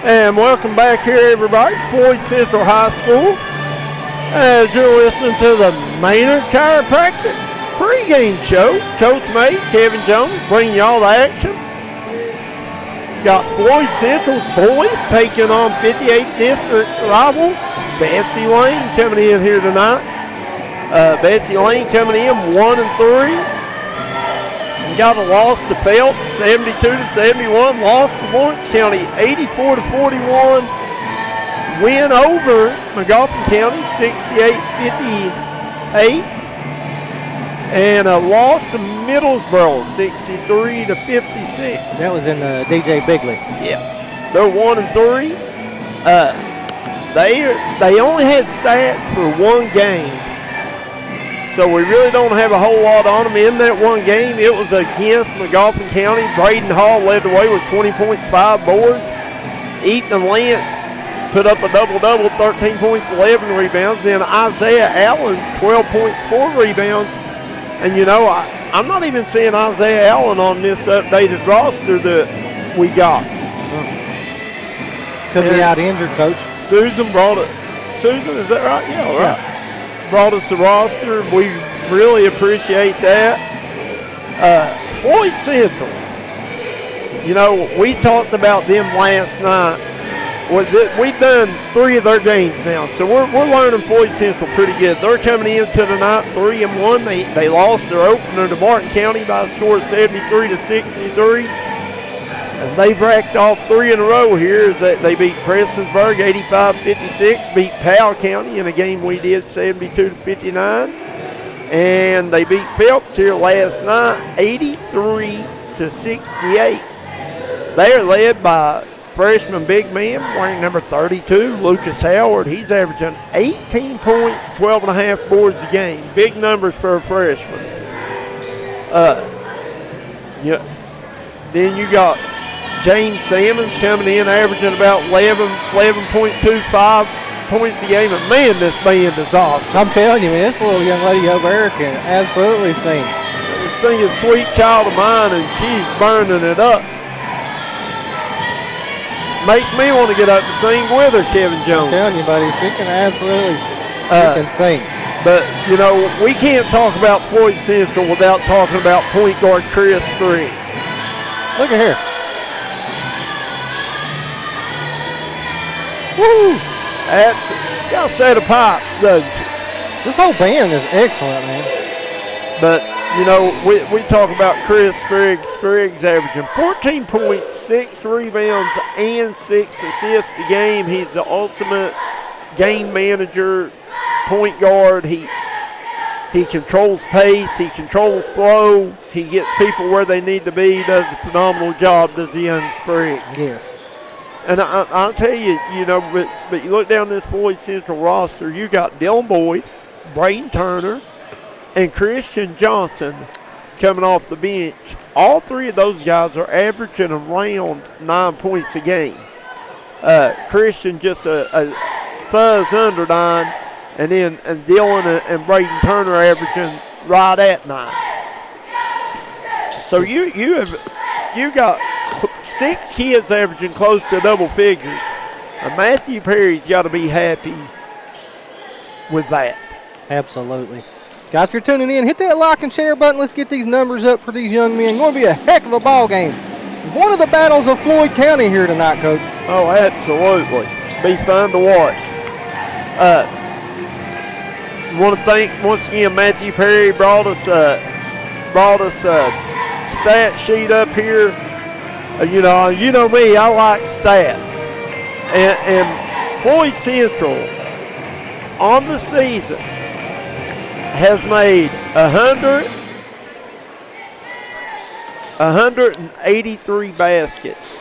And welcome back here, everybody, Floyd Central High School, as you're listening to the Maynard Chiropractic pregame show. Coach May, Kevin Jones, bringing y'all the action. Got Floyd Central's boys taking on 58th District rival Betsy Layne coming in here tonight. Betsy Layne coming in 1-3. Got a loss to Phelps, 72-71. Lost to Lawrence County, 84-41. Win over McGoffin County, 68-58. And a loss to Middlesboro, 63-56. That was in DJ Bigley. Yeah, they're 1-3. They only had stats for one game. So we really don't have a whole lot on them in that one game. It was against McGoffin County. Braden Hall led the way with 20 points, 5 boards. Ethan Lance put up a double-double, 13 points, 11 rebounds. Then Isaiah Allen, 12 points, 4 rebounds. And, you know, I'm not even seeing Isaiah Allen on this updated roster that we got. Could be out injured, Coach. Susan brought it. Susan, is that right? Yeah, right. Yeah. Brought us the roster. We really appreciate that. Floyd Central, you know, we talked about them last night. We've done 3 of their games now, so we're learning Floyd Central pretty good. They're coming into tonight 3-1. They lost their opener to Martin County by a score of 73-63. And they've racked off 3 in a row here. They beat Prestonsburg 85-56, beat Powell County in a game we did 72-59. And they beat Phelps here last night 83-68. They are led by freshman big man wearing number 32, Lucas Howard. He's averaging 18 points, 12.5 boards a game. Big numbers for a freshman. Yeah. Then you got James Sammons coming in, averaging about 11.25 points a game. And, man, this band is awesome. I'm telling you, man, this little young lady over there can absolutely sing. She's singing Sweet Child of Mine, and she's burning it up. Makes me want to get up and sing with her, Kevin Jones. I'm telling you, buddy, she can absolutely can sing. But, you know, we can't talk about Floyd Central without talking about point guard Chris Spriggs. Look at here. Woo! That's got a set of pipes, doesn't she? This whole band is excellent, man. But, you know, we talk about Chris Spriggs. Spriggs averaging 14 points, 6 rebounds, and 6 assists a game. He's the ultimate game manager, point guard. He controls pace. He controls flow. He gets people where they need to be. He does a phenomenal job, does the young Spriggs. Yes. And I'll tell you, you know, but you look down this Floyd Central roster, you got Dylan Boyd, Braden Turner, and Christian Johnson coming off the bench. All 3 of those guys are averaging around 9 points a game. Christian just a fuzz under 9, and then Dylan and Braden Turner averaging right at 9. So you got 6 kids averaging close to double figures. And Matthew Perry's got to be happy with that. Absolutely. Guys, if you're tuning in, hit that like and share button. Let's get these numbers up for these young men. Going to be a heck of a ball game. One of the battles of Floyd County here tonight, Coach. Oh, absolutely. Be fun to watch. Want to thank once again Matthew Perry brought us a stat sheet up here. You know me, I like stats. And Floyd Central on the season has made 183 baskets.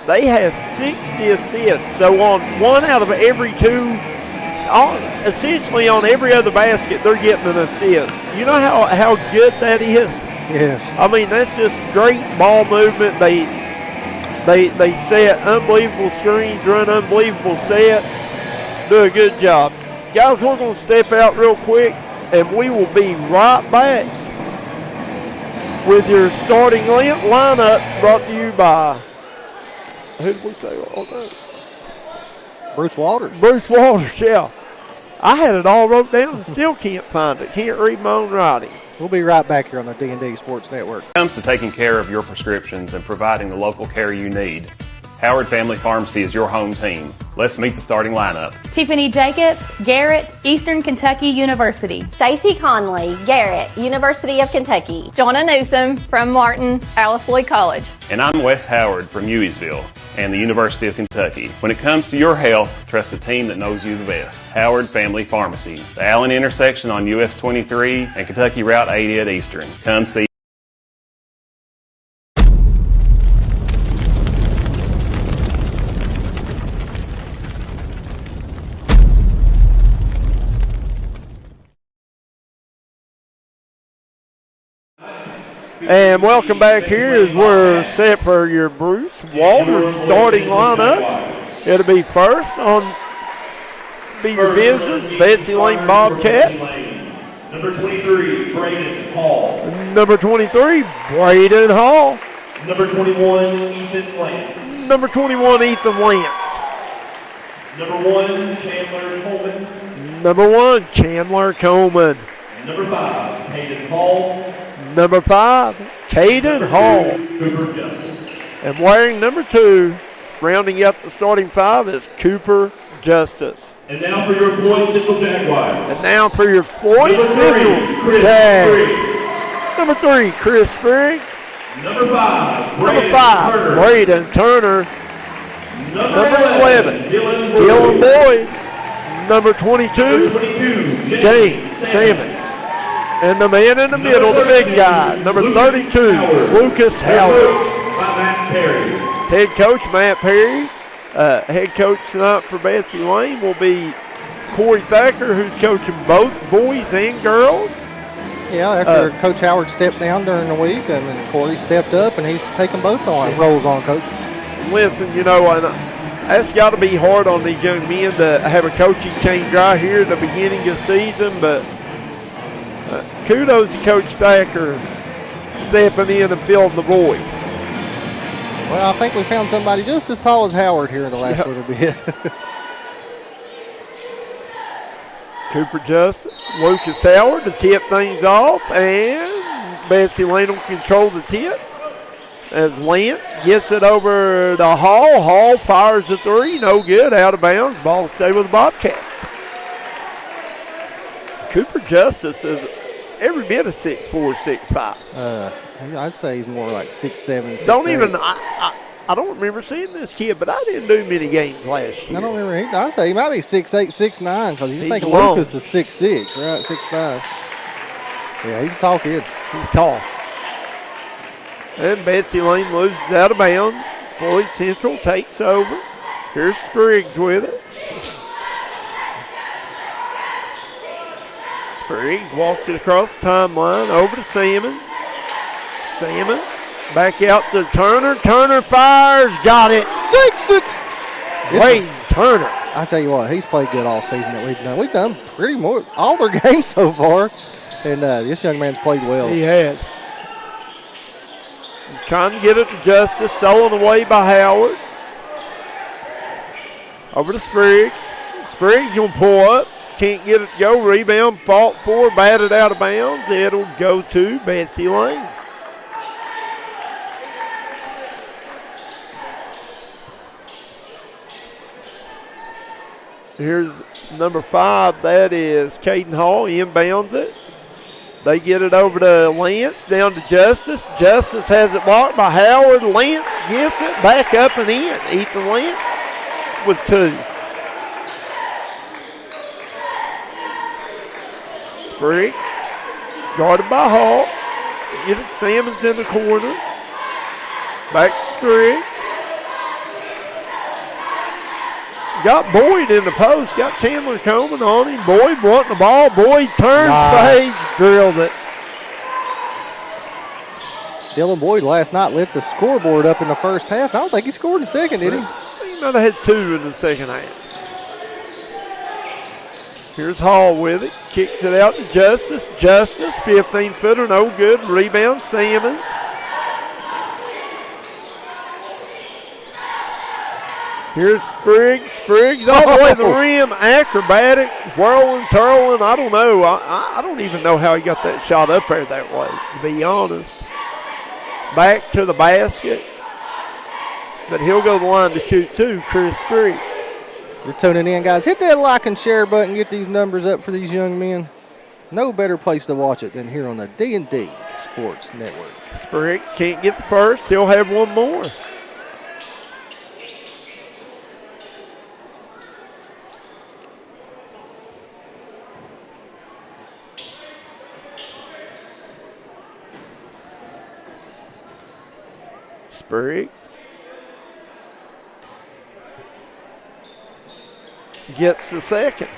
They have 60 assists. So on 1 out of every 2, essentially on every other basket, they're getting an assist. You know how good that is? Yes. I mean, that's just great ball movement. They set unbelievable screens, run unbelievable sets, do a good job. Guys, we're going to step out real quick, and we will be right back with your starting lineup brought to you by, who did we say? Bruce Walters. Bruce Walters, yeah. I had it all wrote down and still can't find it. Can't read my own writing. We'll be right back here on the D&D Sports Network. When it comes to taking care of your prescriptions and providing the local care you need, Howard Family Pharmacy is your home team. Let's meet the starting lineup. Tiffany Jacobs, Garrett, Eastern Kentucky University. Stacy Conley, Garrett, University of Kentucky. Jonna Newsom from Martin, Alice Lloyd College. And I'm Wes Howard from Hueysville and the University of Kentucky. When it comes to your health, trust a team that knows you the best. Howard Family Pharmacy, the Allen intersection on US 23 and Kentucky Route 80 at Eastern. Come see. And welcome back here as we're set for your Bruce Walters starting lineup. It'll be first on be your visitors, Betsy Layne Bobcats. Number 23, Braden Hall. Number 23, Braden Hall. Number 21, Ethan Lance. Number 21, Ethan Lance. Number 1, Chandler Coleman. Number 1, Chandler Coleman. Number 5, Caden Hall. Number 5, Caden Hall. Cooper Justice. And wearing number 2, rounding out the starting 5 is Cooper Justice. And now for your Floyd Central Jaguars. And now for your Floyd Number 3, Central Chris Jags. Briggs. Number 3, Chris Briggs. Number 5, Number 5, Turner. Braden Turner. Number 11, Dylan Dylan Boyd. Number 22, Number 22, James Sammons. And the man in the middle, the big guy, number 32, Lucas Howard. By Matt Perry. Head coach Matt Perry. Head coach tonight for Betsy Layne will be Corey Thacker, who's coaching both boys and girls. Yeah, after Coach Howard stepped down during the week, and then Corey stepped up, and he's taking both roles on, Coach. Listen, you know, and that's got to be hard on these young men to have a coaching change right here at the beginning of the season, but kudos to Coach Thacker stepping in and filling the void. Well, I think we found somebody just as tall as Howard here in the last little bit. Cooper Justice, Lucas Howard to tip things off, and Betsy Layne will control the tip as Lance gets it over to Hall. Hall fires a 3, no good, out of bounds. Ball will stay with the Bobcats. Cooper Justice is every bit of 6'4", 6'5". I'd say he's more like 6'7", 6'8". Don't even I don't remember seeing this kid, but I didn't do many games last year. I don't remember. I'd say he might be 6'8", 6'9", because you think long. Lucas is 6'6", right? 6'5". Yeah, he's a tall kid. He's tall. And Betsy Layne loses out of bounds. Floyd Central takes over. Here's Spriggs with it. Spriggs walks it across the timeline over to Sammons. Sammons back out to Turner. Turner fires. Got it. Sinks it. Wayne Turner. I tell you what, he's played good all season that we've done. We've done pretty much all their games so far, and this young man's played well. He has. Trying to get it to Justice. Stolen away by Howard. Over to Spriggs. Spriggs going to pull up. Can't get it to go. Rebound, fought for, batted out of bounds. It'll go to Betsy Layne. Here's number 5. That is Caden Hall. Inbounds it. They get it over to Lance, down to Justice. Justice has it blocked by Howard. Lance gets it back up and in. Ethan Lance with 2. Spriggs, guarded by Hall. Get it, Sammons in the corner. Back to Spriggs. Got Boyd in the post. Got Chandler Coleman on him. Boyd wanting the ball. Boyd turns, fades, drilled it. Dylan Boyd last night lit the scoreboard up in the first half. I don't think he scored in the second, did he? He might have had 2 in the second half. Here's Hall with it. Kicks it out to Justice. Justice, 15-footer, no good. Rebound, Sammons. Here's Spriggs. Spriggs all the way to the rim. Acrobatic, whirling, twirling. I don't know. I don't even know how he got that shot up there that way, to be honest. Back to the basket. But he'll go to the line to shoot too, Chris Spriggs. You're tuning in, guys. Hit that like and share button. Get these numbers up for these young men. No better place to watch it than here on the D&D Sports Network. Spriggs can't get the first. He'll have one more. Spriggs gets the second.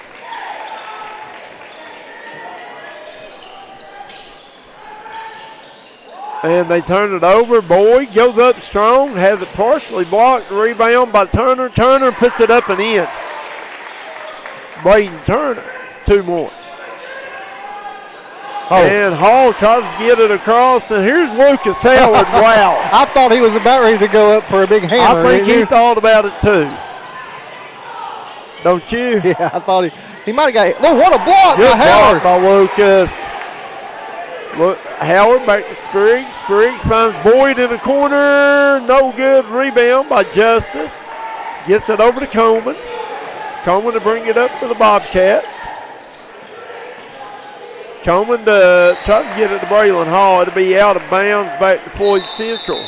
And they turn it over. Boyd goes up strong, has it partially blocked. Rebound by Turner. Turner puts it up and in. Braden Turner, 2 more. And Hall tries to get it across, and here's Lucas Howard. Wow. I thought he was about ready to go up for a big hammer. I think he thought about it too. Don't you? Yeah, I thought he might have got – oh, what a block Good by Howard. block by Lucas. Look, Howard back to Spriggs. Spriggs finds Boyd in the corner. No good. Rebound by Justice. Gets it over to Coleman. Coleman to bring it up for the Bobcats. Coleman to try to get it to Braylon Hall. It'll be out of bounds back to Floyd Central.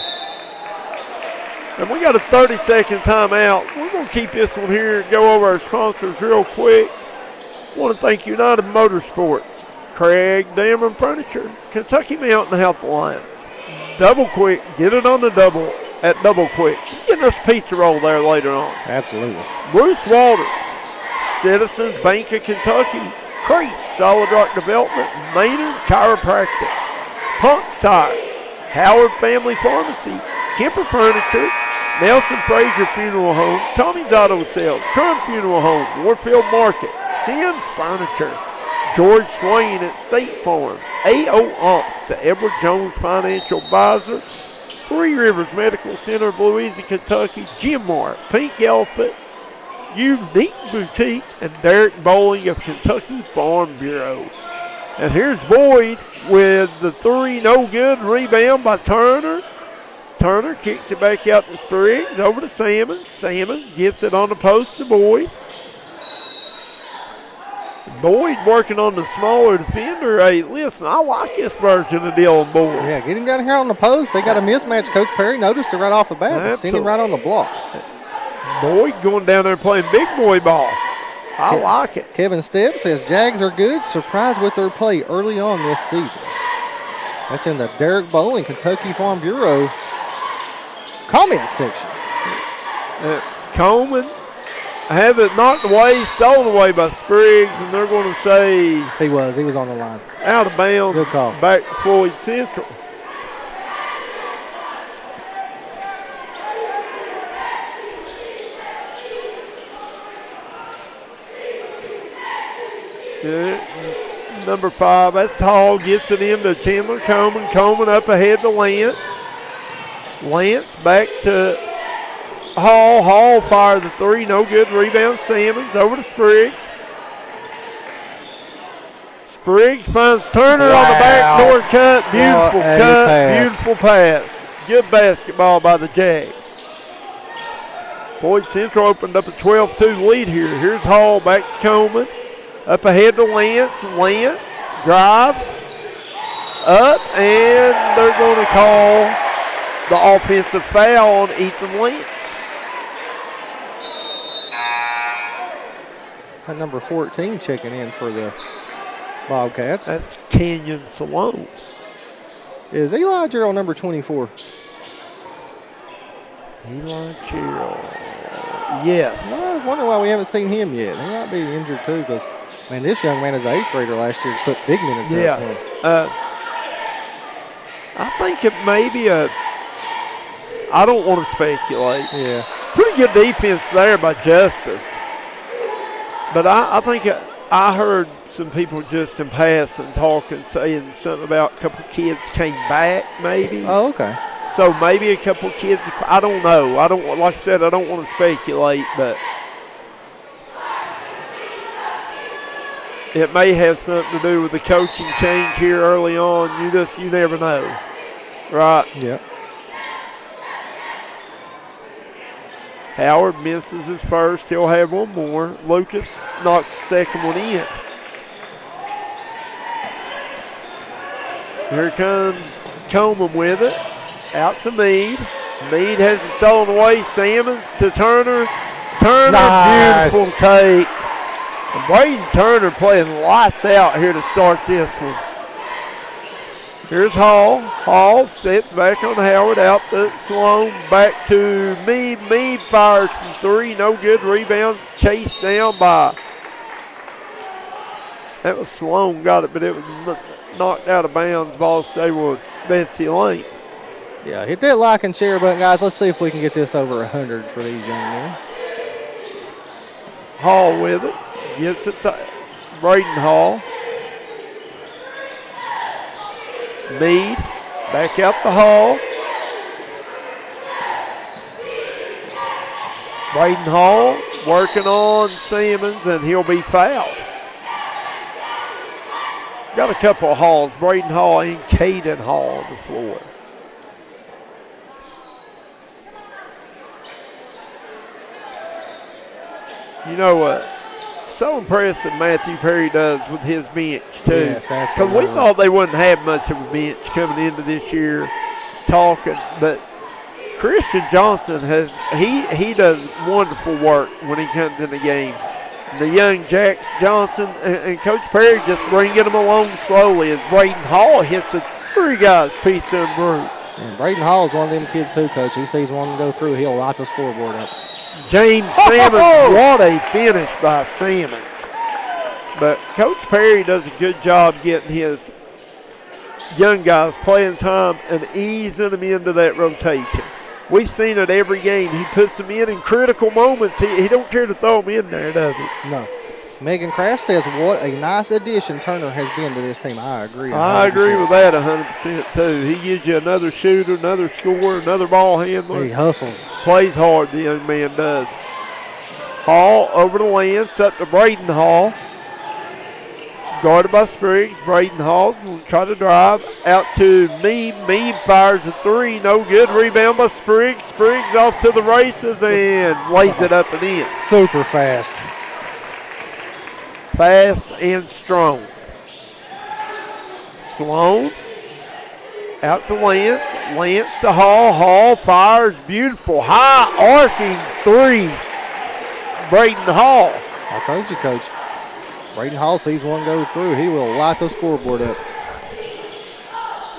And we got a 30-second timeout. We're going to keep this one here and go over our sponsors real quick. I want to thank United Motorsports, Craig Dameron Furniture, Kentucky Mountain Health Alliance, Double Quick. Get it on the double at Double Quick. Getting us pizza roll there later on. Absolutely. Bruce Walters, Citizens Bank of Kentucky, Crease Solid Rock Development, Maynard Chiropractic, Punk Tire, Howard Family Pharmacy, Kemper Furniture, Nelson Frazier Funeral Home, Tommy's Auto Sales, Kern Funeral Home, Warfield Market, Sims Furniture, George Swain at State Farm, A.O. Ox, the Edward Jones Financial Advisor, Three Rivers Medical Center of Louisiana, Kentucky, Jim Mart, Pink Elephant, Unique Boutique, and Derek Bowling of Kentucky Farm Bureau. And here's Boyd with the 3, no good. Rebound by Turner. Turner kicks it back out to Spriggs, over to Sammons. Sammons gets it on the post to Boyd. Boyd working on the smaller defender. Hey, listen, I like this version of Dylan Boyd. Yeah, get him down here on the post. They got a mismatch. Coach Perry noticed it right off the bat. Seen him right on the block. Boyd going down there playing big boy ball. I like it. Kevin Stepp says Jags are good. Surprised with their play early on this season. That's in the Derek Bowling Kentucky Farm Bureau comment section. Coleman have it knocked away, stolen away by Spriggs, and they're going to say he was on the line. Out of bounds. Good call. Back to Floyd Central. Yeah. Number 5, that's Hall, gets it into Chandler Coleman. Coleman up ahead to Lance. Lance back to Hall. Hall fired the 3, no good. Rebound Sammons, over to Spriggs. Spriggs finds Turner on the backdoor cut. Beautiful cut, beautiful pass. Good basketball by the Jags. Floyd Central opened up a 12-2 lead here. Here's Hall back to Coleman. Up ahead to Lance. Lance drives up, and they're going to call the offensive foul on Ethan Lance. Got number 14 checking in for the Bobcats. That's Kenyon Salone. Is Eli Gerald number 24? Eli Gerald. Yes. Well, I was wondering why we haven't seen him yet. He might be injured too, because man, this young man is an 8th grader last year. Put big minutes up for him. I think it may be I don't want to speculate. Yeah. Pretty good defense there by Justice. But I think I heard some people just in passing talking, saying something about a couple kids came back maybe. Oh, okay. So maybe a couple kids. I don't know. Like I said, I don't want to speculate, but it may have something to do with the coaching change here early on. You never know, right? Yep. Howard misses his first. He'll have one more. Lucas knocks the second one in. Here comes Coleman with it. Out to Meade. Meade has it stolen away. Sammons to Turner. Turner, nice. Beautiful take. And Braden Turner playing lights out here to start this one. Here's Hall. Hall steps back on Howard. Out to Sloan. Back to Meade. Meade fires from three. No good. Rebound chased down by. That was Sloan got it, but it was knocked out of bounds. Ball stay with Betsy Layne. Yeah, hit that like and share button, guys. Let's see if we can get this over 100 for these young men. Hall with it. Gets it to Braden Hall. Meade. Back out the Hall. Braden Hall working on Simmons, and he'll be fouled. Got a couple of Halls. Braden Hall and Caden Hall on the floor. You know what? So impressive Matthew Perry does with his bench, too. Yes, absolutely. Because we thought they wouldn't have much of a bench coming into this year talking. But Christian Johnson, he does wonderful work when he comes in the game. The young Jax Johnson and Coach Perry just bringing them along slowly as Braden Hall hits a three guys pizza and brew. And Braden Hall is one of them kids, too, Coach. He sees one go through, he'll light the scoreboard up. James Sammons, what a finish by Sammons. But Coach Perry does a good job getting his young guys playing time and easing them into that rotation. We've seen it every game. He puts them in critical moments. He don't care to throw them in there, does he? No. Megan Kraft says what a nice addition Turner has been to this team. I agree. 100%. I agree with that 100% too. He gives you another shooter, another scorer, another ball handler. He hustles. Plays hard, the young man does. Hall over the Lance, up to Braden Hall. Guarded by Spriggs. Braden Hall will try to drive out to Meade. Meade fires a three. No good. Rebound by Spriggs. Spriggs off to the races and lays it up and in. Super fast. Fast and strong. Sloan out to Lance. Lance to Hall. Hall fires. Beautiful. High arcing threes. Braden Hall. I told you, Coach. Braden Hall sees one go through. He will light the scoreboard up.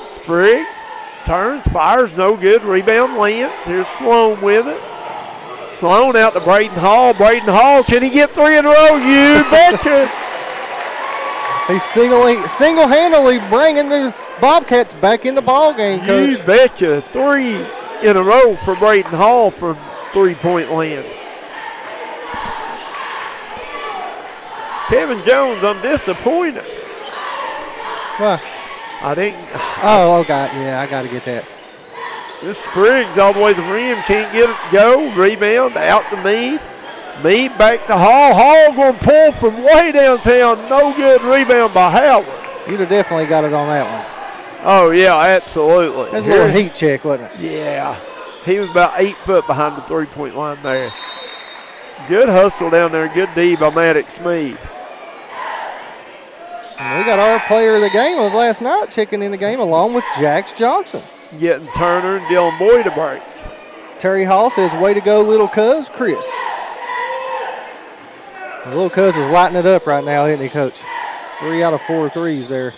Spriggs turns, fires, no good. Rebound Lance. Here's Sloan with it. Sloan out to Braden Hall. Braden Hall, can he get three in a row? You betcha. He's single-handedly bringing the Bobcats back in the ball game, Coach. You betcha. Three in a row for Braden Hall from three-point land. Kevin Jones, I'm disappointed. What? I didn't. Oh, God. Yeah, I got to get that. This Spriggs all the way to the rim. Can't get it to go. Rebound out to Meade. Meade back to Hall. Hall going to pull from way downtown. No good. Rebound by Howard. You'd have definitely got it on that one. Oh, yeah, absolutely. That's a little heat check, wasn't it? Yeah. He was about 8 foot behind the three-point line there. Good hustle down there. Good D by Maddox Meade. And we got our player of the game of last night checking in the game along with Jax Johnson. Getting Turner and Dylan Boyd a break. Terry Hall says, way to go, little cuz, Chris. The little cuz is lighting it up right now, isn't he, Coach? 3 out of 4 threes there.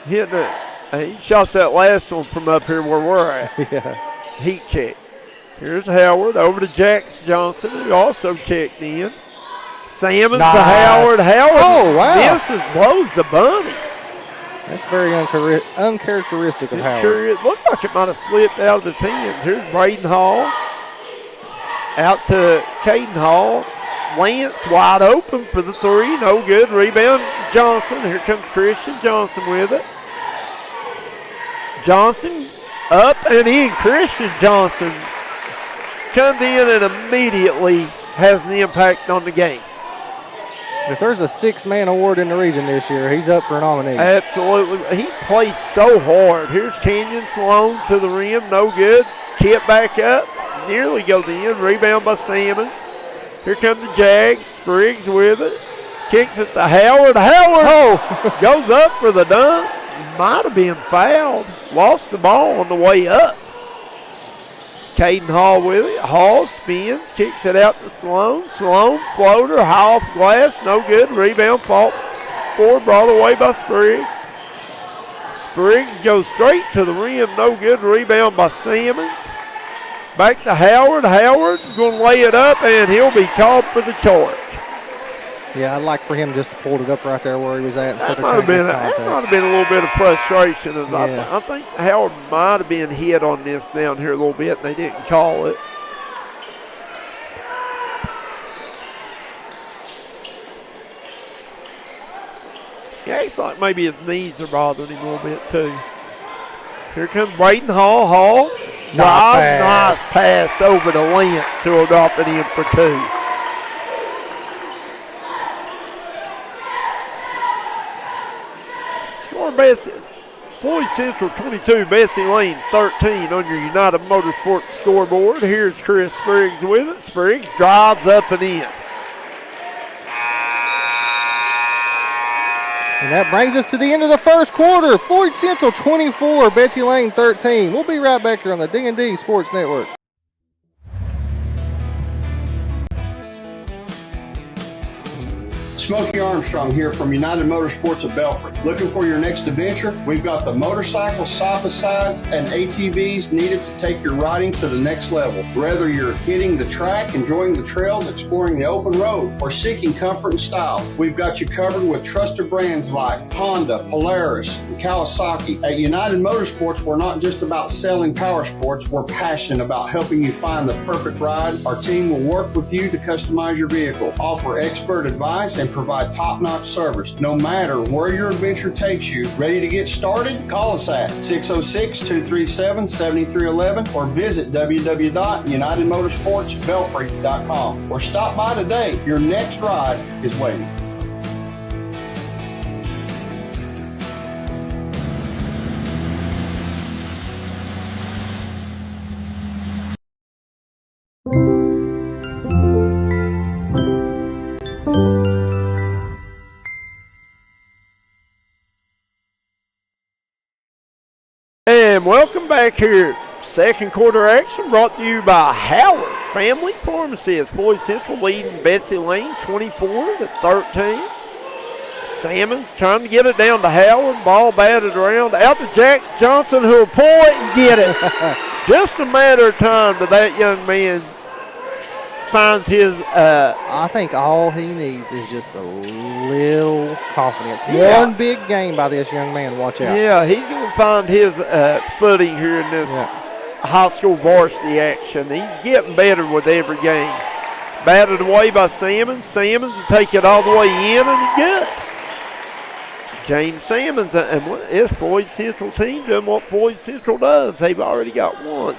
Hitting it. He shot that last one from up here where we're at. Yeah. Heat check. Here's Howard over to Jax Johnson, who also checked in. Sammons nice. to Howard. Howard oh, wow. misses, blows the bunny. That's very uncharacteristic of It Howard. sure is. Looks like it might have slipped out of his hands. Here's Braden Hall. Out to Caden Hall. Lance wide open for the three. No good. Rebound Johnson. Here comes Christian Johnson with it. Johnson Up and in. Christian Johnson comes in and immediately has an impact on the game. If there's a six-man award in the region this year, he's up for a nominee. Absolutely. He plays so hard. Here's Kenyon Sloan to the rim. No good. Kip back up. Nearly goes in. Rebound by Sammons. Here comes the Jags. Spriggs with it. Kicks it to Howard. Howard goes up for the dunk. Might have been fouled. Lost the ball on the way up. Caden Hall with it. Hall spins, kicks it out to Sloan. Sloan, floater, high off glass, no good. Rebound, fought for, brought away by Spriggs. Spriggs goes straight to the rim, no good. Rebound by Sammons. Back to Howard. Howard going to lay it up, and he'll be called for the charge. Yeah, I'd like for him just to pull it up right there where he was at instead That of might have trying been to get contact. that might have been a little bit of frustration. As Yeah. I think Howard might have been hit on this down here a little bit, and they didn't call it. Yeah, it's like maybe his knees are bothering him a little bit too. Here comes Braden Hall. Hall. Nice pass over to Lynch, who will drop it in for two. Score Betsy. Floyd Central 22, Betsy Layne 13 on your United Motorsports scoreboard. Here's Chris Spriggs with it. Spriggs drives up and in. And that brings us to the end of the first quarter. Floyd Central 24, Betsy Layne 13. We'll be right back here on the D&D Sports Network. Smokey Armstrong here from United Motorsports of Belfry. Looking for your next adventure? We've got the motorcycles, side-by-sides, and ATVs needed to take your riding to the next level. Whether you're hitting the track, enjoying the trails, exploring the open road, or seeking comfort and style, we've got you covered with trusted brands like Honda, Polaris, and Kawasaki. At United Motorsports, we're not just about selling power sports, we're passionate about helping you find the perfect ride. Our team will work with you to customize your vehicle, offer expert advice, and provide top-notch service. No matter where your adventure takes you, ready to get started? Call us at 606-237-7311 or visit www.unitedmotorsportsbelfry.com or stop by today. Your next ride is waiting. And welcome back here. Second quarter action brought to you by Howard Family Pharmacy as Floyd Central leading Betsy Layne 24-13. Sammons trying to get it down to Howard. Ball batted around. Out to Jax Johnson, who will pull it and get it. Just a matter of time till that young man finds his I think all he needs is just a little confidence. One big game by this young man. Watch out. Yeah, he's going to find his footing here in this high school varsity action. He's getting better with every game. Batted away by Sammons. Sammons will take it all the way in and good. James Sammons and this Floyd Central team doing what Floyd Central does. They've already got 7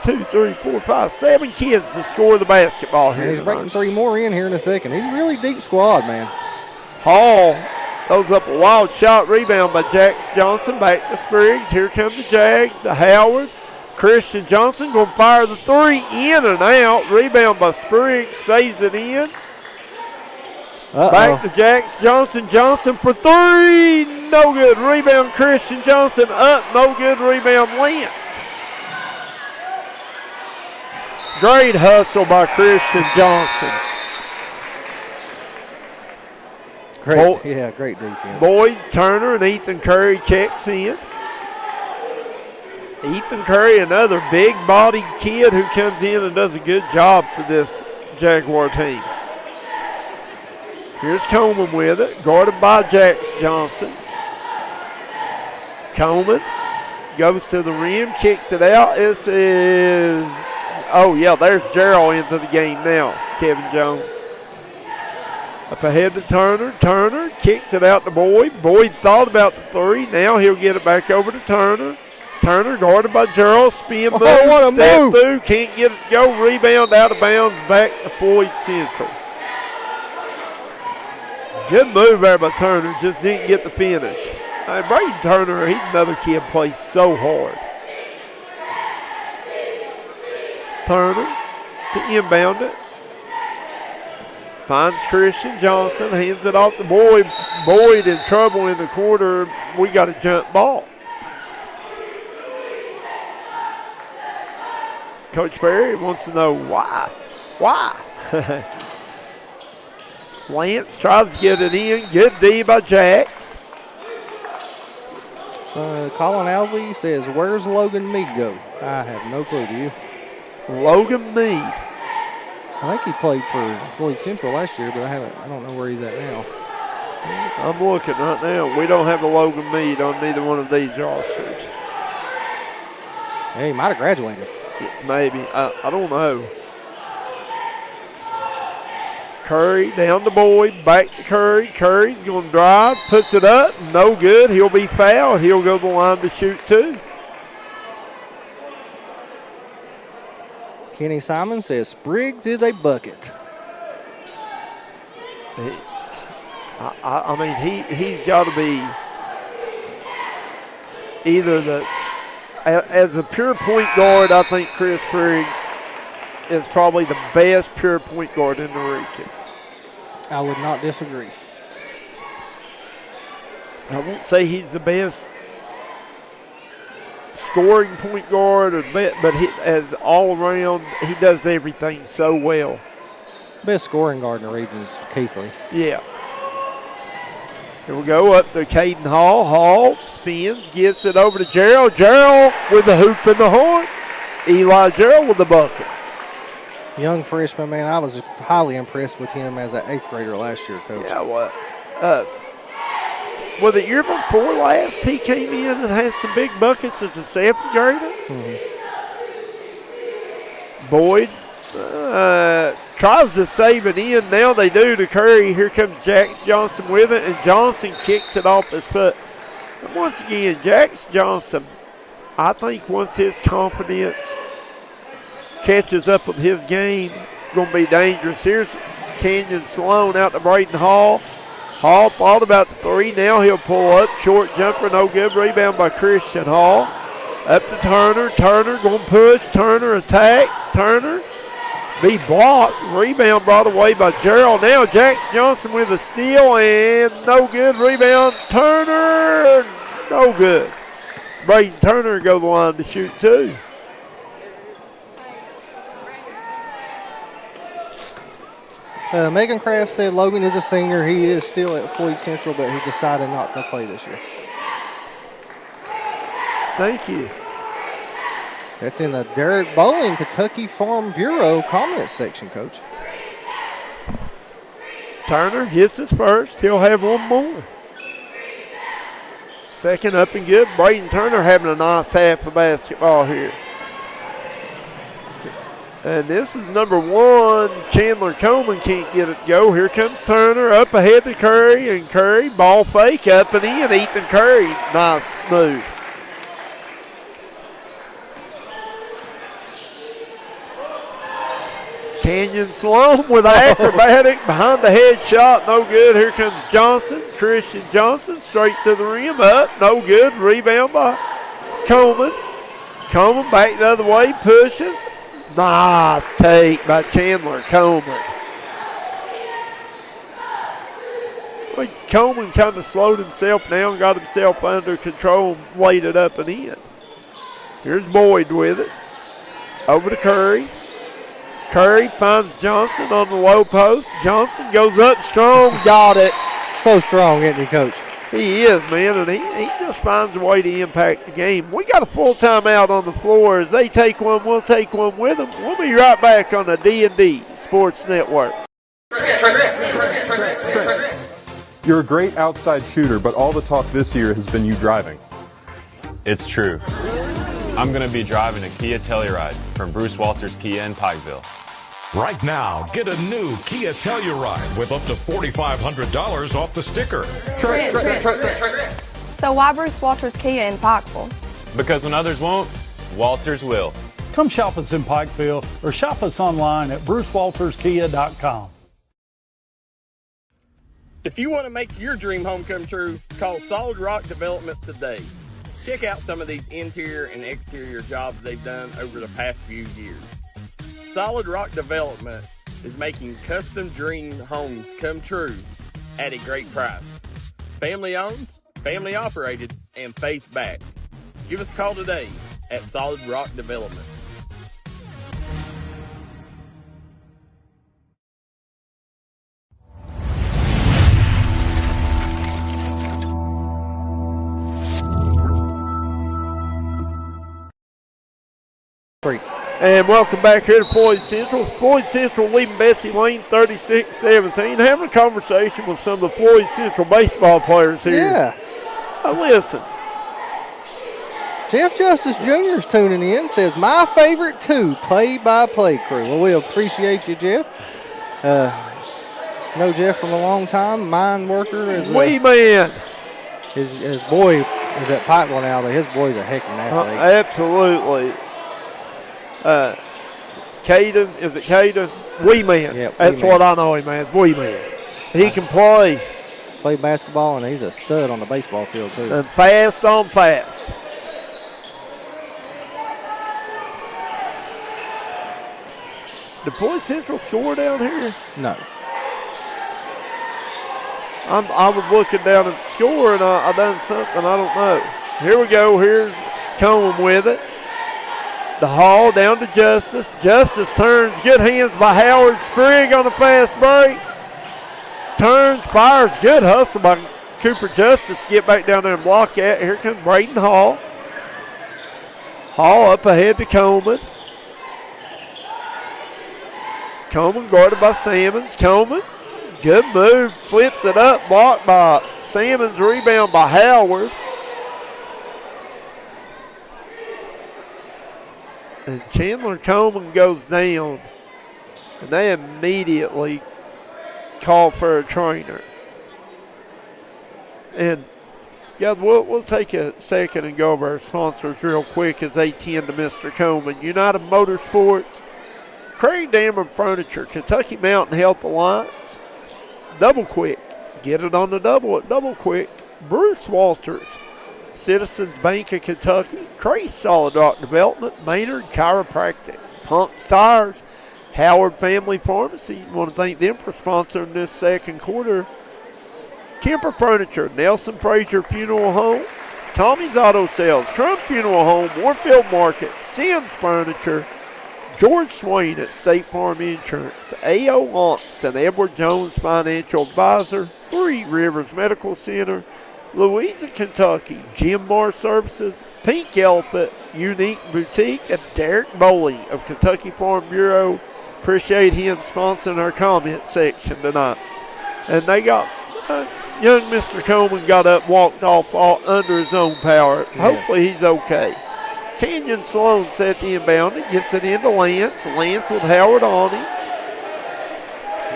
kids to score the basketball here. And he's breaking three more in here in a second. He's a really deep squad, man. Hall throws up a wild shot, rebound by Jax Johnson. Back to Spriggs. Here comes the Jags. To Howard. Christian Johnson going to fire the three in and out. Rebound by Spriggs. Saves it in. Back to Jax Johnson. Johnson for three. No good. Rebound Christian Johnson up. No good. Rebound Lance. Great hustle by Christian Johnson. Great defense. Boyd Turner and Ethan Curry checks in. Ethan Curry, another big-bodied kid who comes in and does a good job for this Jaguar team. Here's Coleman with it, guarded by Jax Johnson. Coleman goes to the rim, kicks it out. This is, there's Gerald into the game now, Kevin Jones. Up ahead to Turner. Turner kicks it out to Boyd. Boyd thought about the three. Now he'll get it back over to Turner. Turner guarded by Gerald. Spin move. What a step move. through. Can't get it to go. Rebound out of bounds. Back to Floyd Central. Good move there by Turner. Just didn't get the finish. Braden Turner, he's another kid, plays so hard. Turner to inbound it. Finds Christian Johnson, hands it off to Boyd. Boyd in trouble in the corner. We got a jump ball. Coach Perry wants to know why. Why? Lance tries to get it in. Good D by Jax. So Colin Owsley says, where's Logan Mead go? I have no clue, do you? Logan Mead. I think he played for Floyd Central last year, but I don't know where he's at now. I'm looking right now. We don't have a Logan Mead on neither one of these rosters. Hey, he might have graduated. Maybe. I don't know. Curry down to Boyd. Back to Curry. Curry's going to drive. Puts it up. No good. He'll be fouled. He'll go to the line to shoot two. Kenny Simon says Spriggs is a bucket. I mean, he's got to be either the as a pure point guard. I think Chris Spriggs is probably the best pure point guard in the region. I would not disagree. I won't say he's the best scoring point guard, but as all around, he does everything so well. Best scoring guard in the region is Keithley. Yeah. Here we go up to Caden Hall. Hall spins, gets it over to Gerald. Gerald with the hoop in the horn. Eli Gerald with the bucket. Young freshman, man, I was highly impressed with him as an 8th grader last year, Coach. Yeah, what? Well, the year before last, he came in and had some big buckets as a 7th grader. Boyd tries to save it in. Now they do to Curry. Here comes Jax Johnson with it, and Johnson kicks it off his foot. And once again, Jax Johnson, I think once his confidence catches up with his game, going to be dangerous. Here's Kenyon Sloan out to Braden Hall. Hall thought about the three. Now he'll pull up. Short jumper, no good. Rebound by Christian Hall. Up to Turner. Turner going to push. Turner attacks. Turner be blocked. Rebound brought away by Gerald. Now Jax Johnson with a steal and no good. Rebound. Turner. No good. Braden Turner go the line to shoot two. Megan Kraft said Logan is a senior. He is still at Floyd Central, but he decided not to play this year. Thank you. That's in the Derek Bowling Kentucky Farm Bureau comment section, Coach. Turner hits his first. He'll have one more. Second up and good. Braden Turner having a nice half of basketball here. And this is number 1. Chandler Coleman can't get it to go. Here comes Turner up ahead to Curry. And Curry, ball fake up and in. Ethan Curry, nice move. Kenyon Sloan with acrobatic behind the head shot. No good. Here comes Johnson. Christian Johnson straight to the rim. Up. No good. Rebound by Coleman. Coleman back the other way. Pushes. Nice take by Chandler Coleman. Coleman kind of slowed himself down, got himself under control, and laid it up and in. Here's Boyd with it. Over to Curry. Curry finds Johnson on the low post. Johnson goes up strong, got it. So strong, isn't he, Coach? He is, man, and he just finds a way to impact the game. We got a full timeout on the floor. As they take one, we'll take one with them. We'll be right back on the D&D Sports Network. You're a great outside shooter, but all the talk this year has been you driving. It's true. I'm going to be driving a Kia Telluride from Bruce Walters Kia in Pikeville. Right now, get a new Kia Telluride with up to $4,500 off the sticker. So why Bruce Walters Kia in Pikeville? Because when others won't, Walters will. Come shop us in Pikeville or shop us online at brucewalterskia.com. If you want to make your dream home come true, call Solid Rock Development today. Check out some of these interior and exterior jobs they've done over the past few years. Solid Rock Development is making custom dream homes come true at a great price. Family owned, family operated, and faith backed. Give us a call today at Solid Rock Development. And welcome back here to Floyd Central. Floyd Central leading Betsy Layne 36-17. Having a conversation with some of the Floyd Central baseball players here. Yeah. Listen. Jeff Justice Jr. is tuning in. Says, my favorite two, play-by-play crew. Well, we appreciate you, Jeff. Know Jeff from a long time. Mine worker. Wee man. His boy is at Pikeville now, but his boy's a heck of an athlete. Absolutely. Caden, is it Caden? Wee man. Yep, that's what I know him as, Wee man. He can play. Play basketball, and he's a stud on the baseball field, too. And fast on fast. Did Floyd Central score down here? No. I was looking down at the score, and I done something, I don't know. Here we go. Here's Coleman with it. The Hall down to Justice. Justice turns. Good hands by Howard Sprigg on the fast break. Turns, fires. Good hustle by Cooper Justice to get back down there and block that. Here comes Braden Hall. Hall up ahead to Coleman. Coleman guarded by Sammons. Coleman, good move. Flips it up. Blocked by Sammons. Rebound by Howard. And Chandler Coleman goes down, and they immediately call for a trainer. And, guys, we'll take a second and go over our sponsors real quick as they tend to Mr. Coleman. United Motorsports, Craig Dammer Furniture, Kentucky Mountain Health Alliance, Double Quick, get it on the double at Double Quick, Bruce Walters, Citizens Bank of Kentucky, Craze Solid Rock Development, Maynard Chiropractic, Punk's Tires, Howard Family Pharmacy. I want to thank them for sponsoring this second quarter. Kemper Furniture, Nelson Frazier Funeral Home, Tommy's Auto Sales, Trump Funeral Home, Warfield Market, Sims Furniture, George Swain at State Farm Insurance, A.O. Lantz and Edward Jones Financial Advisor, Three Rivers Medical Center, Louisa, Kentucky, Jim Moore Services, Pink Elephant, Unique Boutique, and Derek Bowley of Kentucky Farm Bureau. Appreciate him sponsoring our comment section tonight. And they got, young Mr. Coleman got up, walked off under his own power. Hopefully he's okay. Canyon Sloan set the inbound. He gets it into Lance. Lance with Howard on him.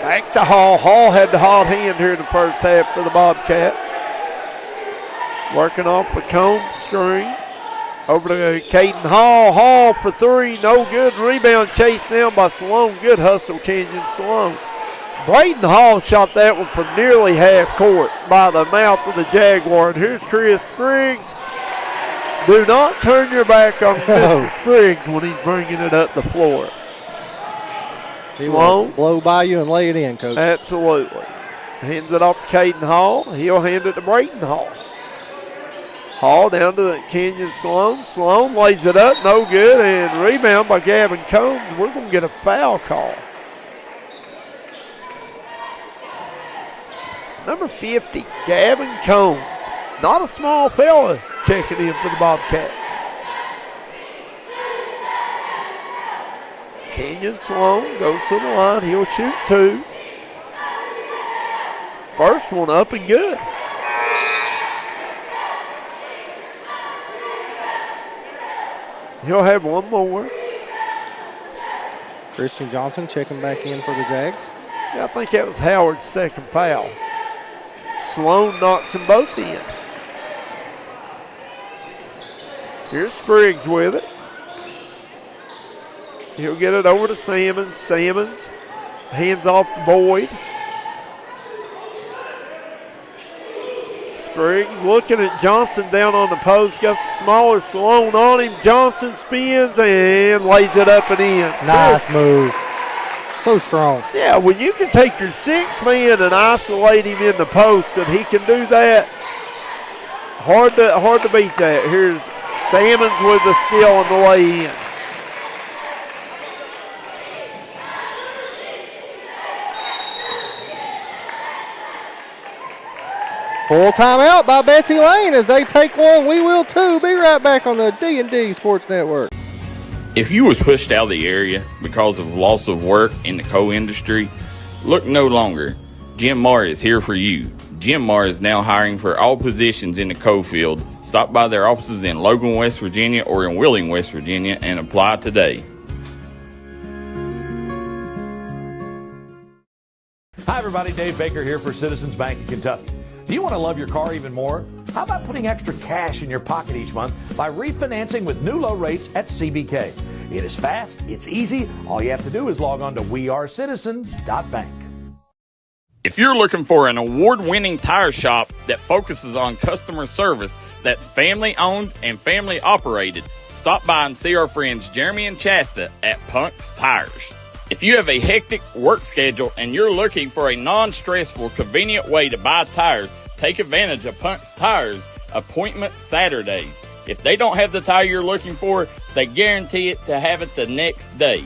Back to Hall. Hall had the hot hand here in the first half for the Bobcats. Working off the Combs screen. Over to Caden Hall. Hall for three. No good. Rebound chased down by Sloan. Good hustle, Canyon Sloan. Braden Hall shot that one from nearly half court by the mouth of the Jaguar. And here's Chris Spriggs. Do not turn your back on Mr. Spriggs when he's bringing it up the floor. Sloan. Blow by you and lay it in, Coach. Absolutely. Hands it off to Caden Hall. He'll hand it to Braden Hall. Hall down to the Kenyon Sloan. Sloan lays it up, no good, and rebound by Gavin Combs. We're going to get a foul call. Number 50, Gavin Combs. Not a small fella checking in for the Bobcats. Kenyon Sloan goes to the line. He'll shoot two. First one up and good. He'll have one more. Christian Johnson checking back in for the Jags. Yeah, I think that was Howard's second foul. Sloan knocks them both in. Here's Spriggs with it. He'll get it over to Sammons. Sammons hands off to Boyd. Spriggs looking at Johnson down on the post. Got the smaller Sloan on him. Johnson spins and lays it up and in. Nice move. So strong. Yeah, when you can take your 6 man and isolate him in the post, and he can do that, hard to beat that. Here's Sammons with the steal on the way in. Full timeout by Betsy Layne. As they take one, we will too. Be right back on the D&D Sports Network. If you was pushed out of the area because of loss of work in the coal industry, look no longer. Jim Marr is here for you. Jim Marr is now hiring for all positions in the coal field. Stop by their offices in Logan, West Virginia or in Wheeling, West Virginia and apply today. Hi everybody, Dave Baker here for Citizens Bank of Kentucky. Do you want to love your car even more? How about putting extra cash in your pocket each month by refinancing with new low rates at CBK? It is fast, it's easy. All you have to do is log on to wearecitizens.bank. If you're looking for an award-winning tire shop that focuses on customer service that's family-owned and family-operated, stop by and see our friends Jeremy and Chasta at Punk's Tires. If you have a hectic work schedule and you're looking for a non-stressful, convenient way to buy tires, take advantage of Punk's Tires Appointment Saturdays. If they don't have the tire you're looking for, they guarantee it to have it the next day.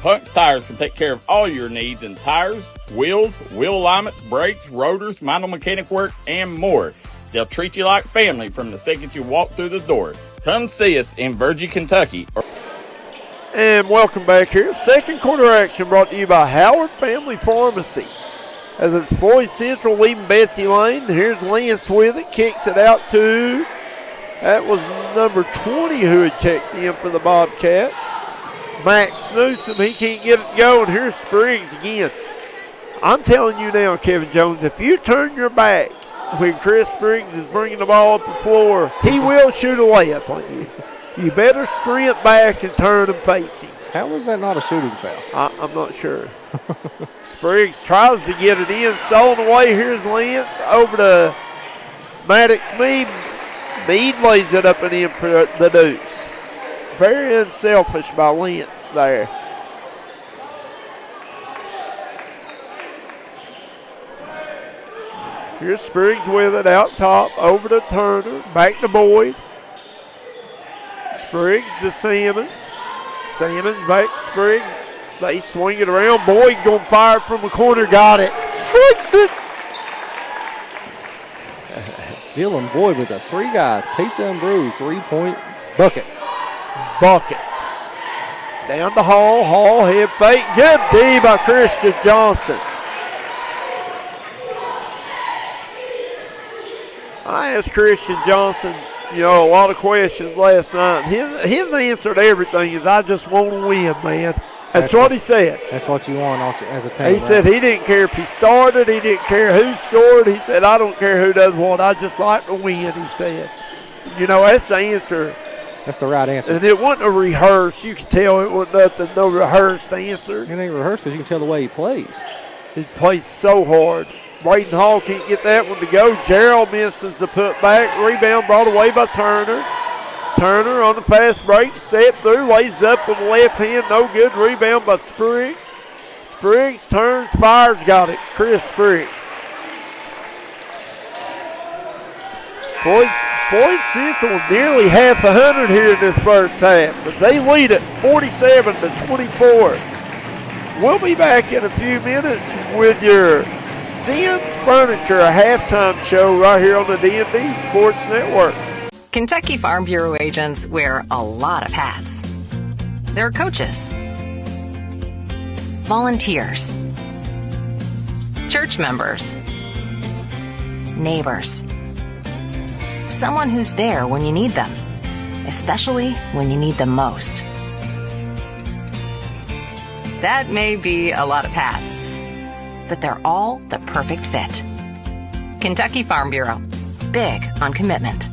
Punk's Tires can take care of all your needs in tires, wheels, wheel alignments, brakes, rotors, minor mechanic work, and more. They'll treat you like family from the second you walk through the door. Come see us in Virgie, Kentucky. And welcome back here. Second quarter action brought to you by Howard Family Pharmacy. As it's Floyd Central leading Betsy Layne. Here's Lance with it. Kicks it out to, that was number 20 who had checked in for the Bobcats. Max Newsom, he can't get it going. Here's Spriggs again. I'm telling you now, Kevin Jones, if you turn your back when Chris Spriggs is bringing the ball up the floor, he will shoot a layup on you. You better sprint back and turn and face him. How was that not a shooting foul? I'm not sure. Spriggs tries to get it in. Stolen away. Here's Lance over to Maddox Mead. Mead lays it up and in for the deuce. Very unselfish by Lance there. Here's Spriggs with it out top. Over to Turner. Back to Boyd. Spriggs to Sammons. Sammons back to Spriggs. They swing it around. Boyd going to fire from the corner. Got it. Six it. Dylan Boyd with the three guys. Pizza and Brew 3-point bucket. Down to Hall. Hall head fake. Good D by Christian Johnson. I asked Christian Johnson, a lot of questions last night. His answer to everything is, I just want to win, man. That's what he said. That's what you want as a team. He said he didn't care if he started. He didn't care who scored. He said, I don't care who does what. I just like to win, he said. That's the answer. That's the right answer. And it wasn't a rehearse. You could tell it wasn't nothing, no rehearsed answer. It ain't rehearsed because you can tell the way he plays. He plays so hard. Braden Hall can't get that one to go. Gerald misses the putback. Rebound brought away by Turner. Turner on the fast break. Step through. Lays up with the left hand. No good. Rebound by Spriggs. Spriggs turns, fires, got it. Chris Spriggs. Floyd Central nearly half 100 here in this first half, but they lead it 47-24. We'll be back in a few minutes with your Sims Furniture, a halftime show right here on the D&D Sports Network. Kentucky Farm Bureau agents wear a lot of hats. They're coaches, volunteers, church members, neighbors, someone who's there when you need them, especially when you need them most. That may be a lot of hats, but they're all the perfect fit. Kentucky Farm Bureau, big on commitment.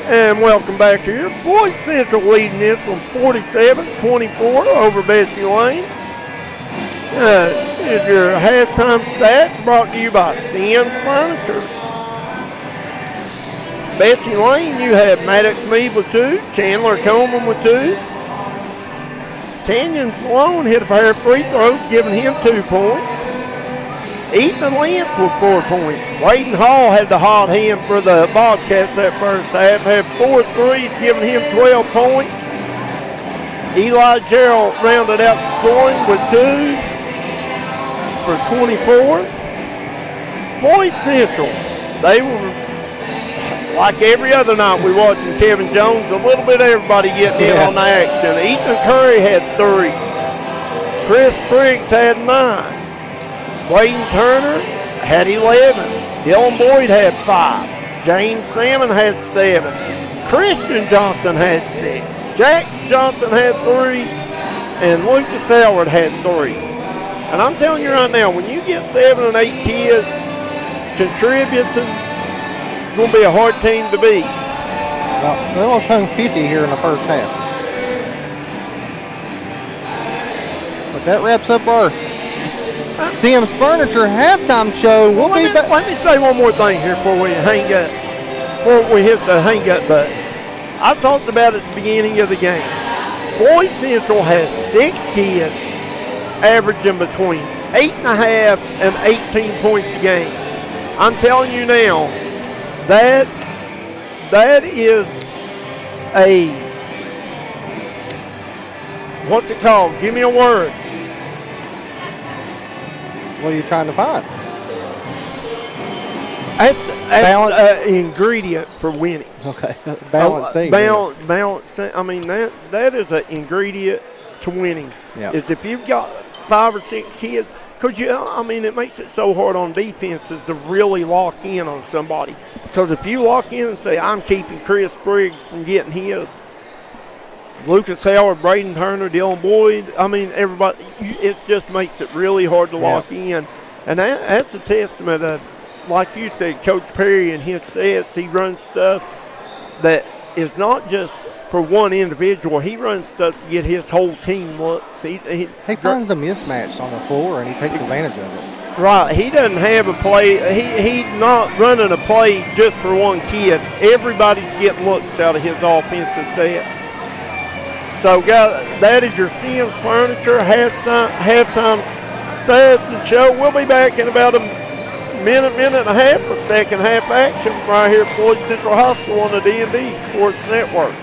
And welcome back here. Floyd Central leading this from 47-24 over Betsy Layne. Here's your halftime stats brought to you by Sims Furniture. Betsy Layne, you have Maddox Mead with 2, Chandler Coleman with 2. Canyon Sloan hit a pair of free throws, giving him 2 points. Ethan Lance with 4 points. Waden Hall had the hot hand for the Bobcats that first half, had 4 threes, giving him 12 points. Eli Gerald rounded out the scoring with 2 for 24. Floyd Central, they were, like every other night we watching Kevin Jones, a little bit of everybody getting in on the action. Ethan Curry had 3. Chris Briggs had 9. Wayne Turner had 11. Dylan Boyd had 5. James Salmon had 7. Christian Johnson had 6. Jack Johnson had 3. And Lucas Howard had 3. And I'm telling you right now, when you get 7 and 8 kids contributing, it's going to be a hard team to beat. Well, they almost hung 50 here in the first half. But that wraps up our Sims Furniture halftime show. Let me say one more thing here before we hit the hang up button. I talked about it at the beginning of the game. Floyd Central has 6 kids averaging between 8.5 and 18 points a game. I'm telling you now, that is a, what's it called? Give me a word. What are you trying to find? That's an ingredient for winning. Okay, balanced team. Balanced. I mean, that is an ingredient to winning. Yeah. Is if you've got 5 or 6 kids, because it makes it so hard on defenses to really lock in on somebody. Because if you lock in and say, I'm keeping Chris Briggs from getting his, Lucas Howard, Braden Turner, Dylan Boyd, everybody, it just makes it really hard to lock in. And that's a testament of, like you said, Coach Perry and his sets. He runs stuff that is not just for one individual. He runs stuff to get his whole team looks. He finds the mismatch on the floor, and he takes advantage of it. Right. He doesn't have a play. He's not running a play just for one kid. Everybody's getting looks out of his offensive set. So, guys, that is your Sims Furniture halftime stats and show. We'll be back in about a minute and a half for second half action right here at Floyd Central High School on the D&D Sports Network.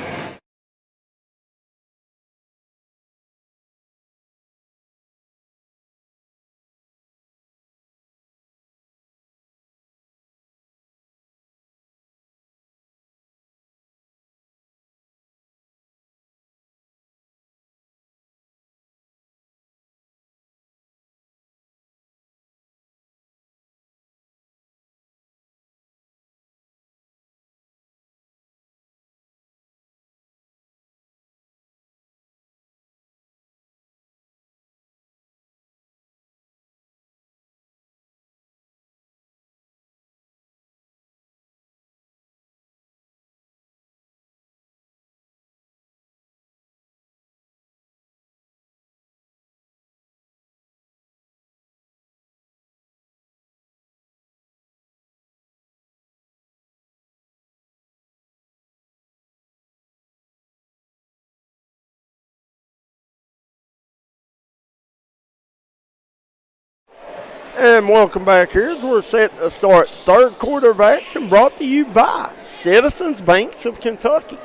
And welcome back here as we're set to start third quarter of action brought to you by Citizens Banks of Kentucky.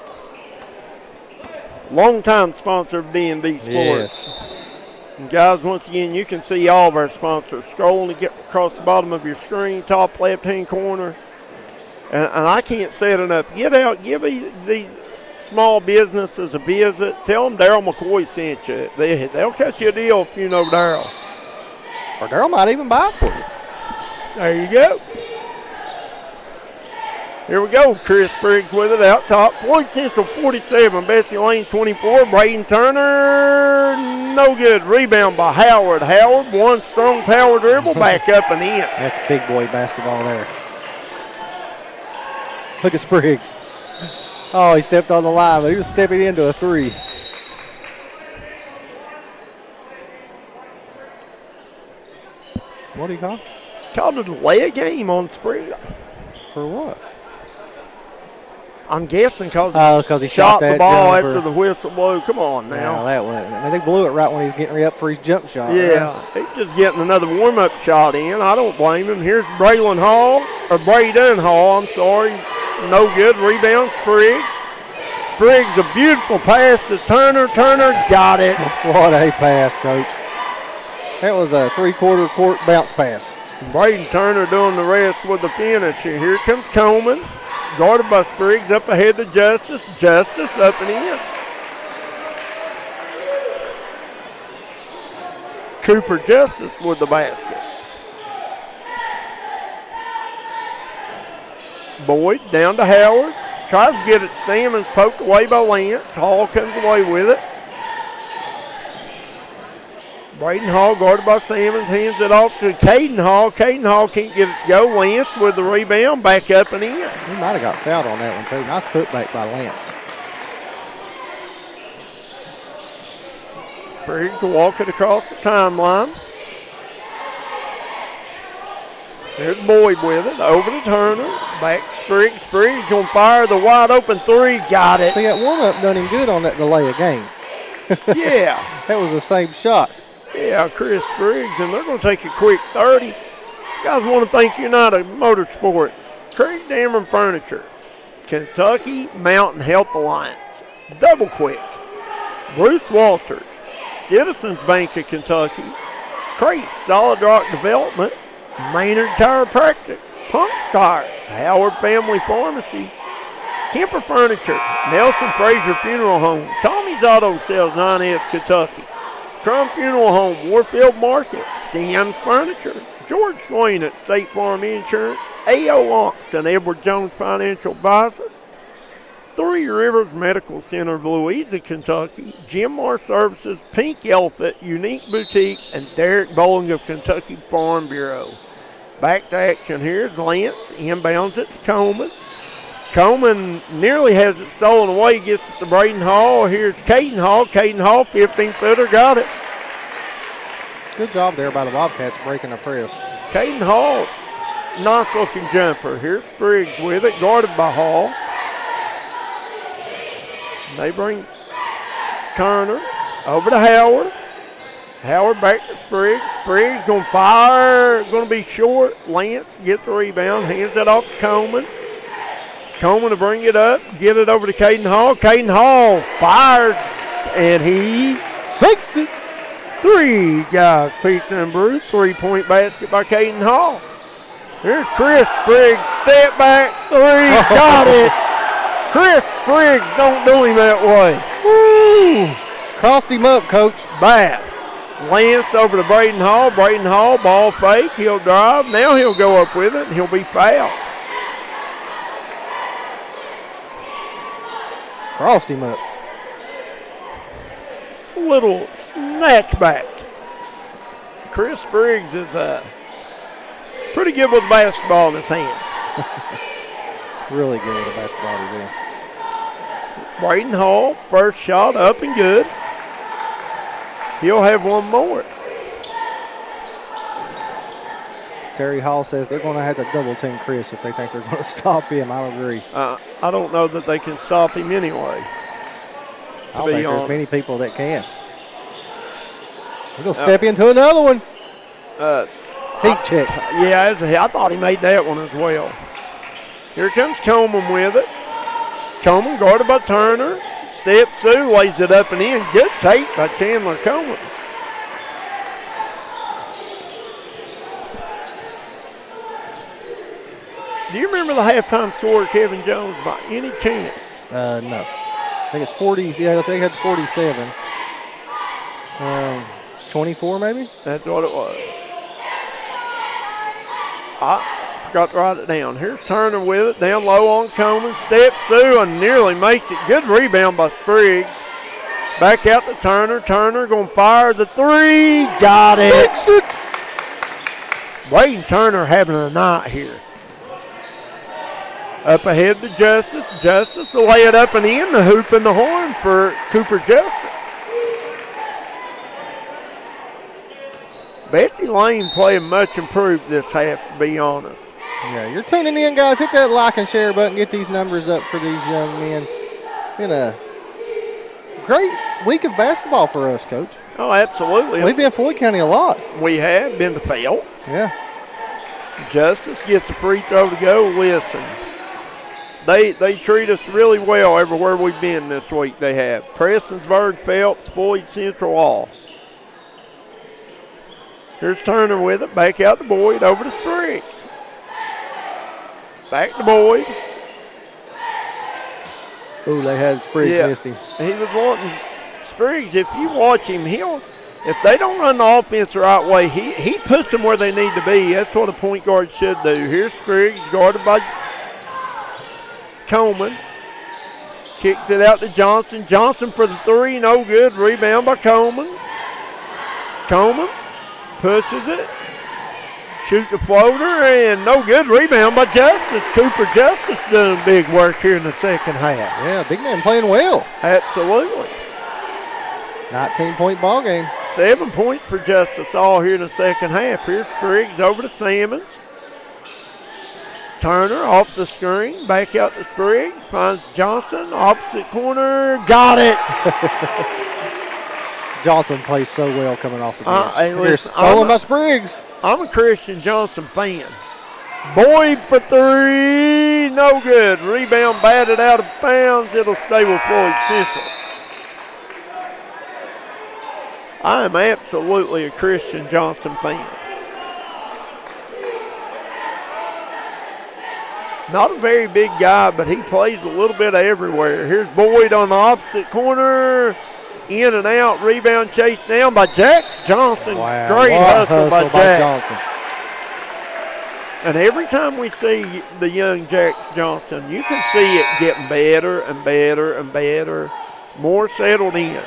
Longtime sponsor of D&D Sports. Yes. And guys, once again, you can see all of our sponsors scrolling to get across the bottom of your screen, top left-hand corner. And I can't say it enough. Get out, give these small businesses a visit. Tell them Daryl McCoy sent you. They'll catch you a deal if you know Daryl. Or Daryl might even buy it for you. There you go. Here we go. Chris Briggs with it out top. Floyd Central 47, Betsy Layne 24. Braden Turner, no good. Rebound by Howard. Howard, one strong power dribble, back up and in. That's big boy basketball there. Look at Spriggs. Oh, he stepped on the line, but he was stepping into a 3. What did he call? Called it a delay game on Spriggs. For what? I'm guessing because he shot the that ball jumper. after the whistle blew. Come on now. No, that wasn't. I mean, they blew it right when he was getting up for his jump shot. Yeah, Right? he's just getting another warm-up shot in. I don't blame him. Here's Braylon Hall, or Braden Hall, I'm sorry. No good. Rebound, Spriggs. Spriggs, a beautiful pass to Turner. Turner got it. What a pass, Coach. That was a 3/4 court bounce pass. Braden Turner doing the rest with the finish. Here comes Coleman. Guarded by Spriggs, up ahead to Justice. Justice up and in. Cooper Justice with the basket. Boyd down to Howard. Tries to get it. Salmons poked away by Lance. Hall comes away with it. Braden Hall guarded by Salmons. Hands it off to Caden Hall. Caden Hall can't get it to go. Lance with the rebound. Back up and in. He might have got fouled on that one, too. Nice putback by Lance. Spriggs will walk it across the timeline. There's Boyd with it. Over to Turner. Back to Spriggs. Spriggs going to fire the wide open 3. Got it. See, that warm-up done him good on that delay of game. Yeah. That was the same shot. Yeah, Chris Spriggs, and they're going to take a quick 30. Guys, want to thank United Motorsports, Craig Dameron Furniture, Kentucky Mountain Health Alliance, Double Quick, Bruce Walters, Citizens Bank of Kentucky, Crate Solid Rock Development, Maynard Chiropractic, Punk Tires, Howard Family Pharmacy, Kemper Furniture, Nelson Fraser Funeral Home, Tommy's Auto Sales 9S Kentucky, Crum Funeral Home, Warfield Market, Sam's Furniture, George Swain at State Farm Insurance, A.O. Onks and Edward Jones Financial Advisor, Three Rivers Medical Center of Louisa, Kentucky, Jim Moore Services, Pink Elephant, Unique Boutique, and Derek Bowling of Kentucky Farm Bureau. Back to action here is Lance, inbounds it to Coleman. Coleman nearly has it stolen away, gets it to Braden Hall. Here's Caden Hall. Caden Hall, 15-footer, got it. Good job there by the Bobcats breaking the press. Caden Hall, nice-looking jumper. Here's Spriggs with it, guarded by Hall. They bring Turner over to Howard. Howard back to Spriggs. Spriggs going to fire, going to be short. Lance gets the rebound, hands it off to Coleman. Coleman to bring it up, get it over to Caden Hall. Caden Hall fires, and he sinks it. 3 guys, pizza and brew. 3-point basket by Caden Hall. There's Chris Spriggs, step back 3, got it. Chris Spriggs, don't do him that way. Woo! Crossed him up, Coach. Bad. Lance over to Braden Hall. Braden Hall, ball fake. He'll drive. Now he'll go up with it, and he'll be fouled. Crossed him up. Little snatch back. Chris Spriggs is pretty good with the basketball in his hands. Really good with the basketball in his hands. Braden Hall, first shot up and good. He'll have one more. Terry Hall says they're going to have to double team Chris if they think they're going to stop him. I agree. I don't know that they can stop him anyway. I don't think there's many people that can. We're going to step into another one. Heat check. Yeah, I thought he made that one as well. Here comes Coleman with it. Coleman guarded by Turner. Steps through, lays it up and in. Good take by Chandler Coleman. Do you remember the halftime score, Kevin Jones, by any chance? No. I think it's 40. Yeah, I think it had 47. 24 maybe? That's what it was. I forgot to write it down. Here's Turner with it. Down low on Coleman. Steps through and nearly makes it. Good rebound by Spriggs. Back out to Turner. Turner going to fire the 3. Got it. Braden Turner having a night here. Up ahead to Justice. Justice will lay it up and in. The hoop and the horn for Cooper Justice. Betsy Layne playing much improved this half, to be honest. Yeah, you're tuning in, guys. Hit that like and share button. Get these numbers up for these young men. Been a great week of basketball for us, Coach. Oh, absolutely. We've been in Floyd County a lot. We have been to Phelps. Yeah. Justice gets a free throw to go. Listen, they treat us really well everywhere we've been this week. They have Prestonsburg, Phelps, Floyd Central, all. Here's Turner with it. Back out to Boyd. Over to Spriggs. Back to Boyd. Ooh, they had Spriggs missed him. He was wanting Spriggs. If you watch him, if they don't run the offense the right way, he puts them where they need to be. That's what a point guard should do. Here's Spriggs, guarded by Coleman. Kicks it out to Johnson. Johnson for the three, no good. Rebound by Coleman. Coleman pushes it. Shoot the floater, and no good. Rebound by Justice. Cooper Justice doing big work here in the second half. Yeah, big man playing well. Absolutely. 19-point ball game. 7 points for Justice all here in the second half. Here's Spriggs over to Sammons. Turner off the screen. Back out to Spriggs. Finds Johnson. Opposite corner. Got it. Johnson plays so well coming off the bench. Hey, listen, stolen by Spriggs. I'm a Christian Johnson fan. Boyd for three. No good. Rebound batted out of bounds. It'll stay with Floyd Central. I am absolutely a Christian Johnson fan. Not a very big guy, but he plays a little bit everywhere. Here's Boyd on the opposite corner. In and out, rebound chased down by Jax Johnson. Wow. Great hustle by Jax. Johnson. And every time we see the young Jax Johnson, you can see it getting better and better and better, more settled in.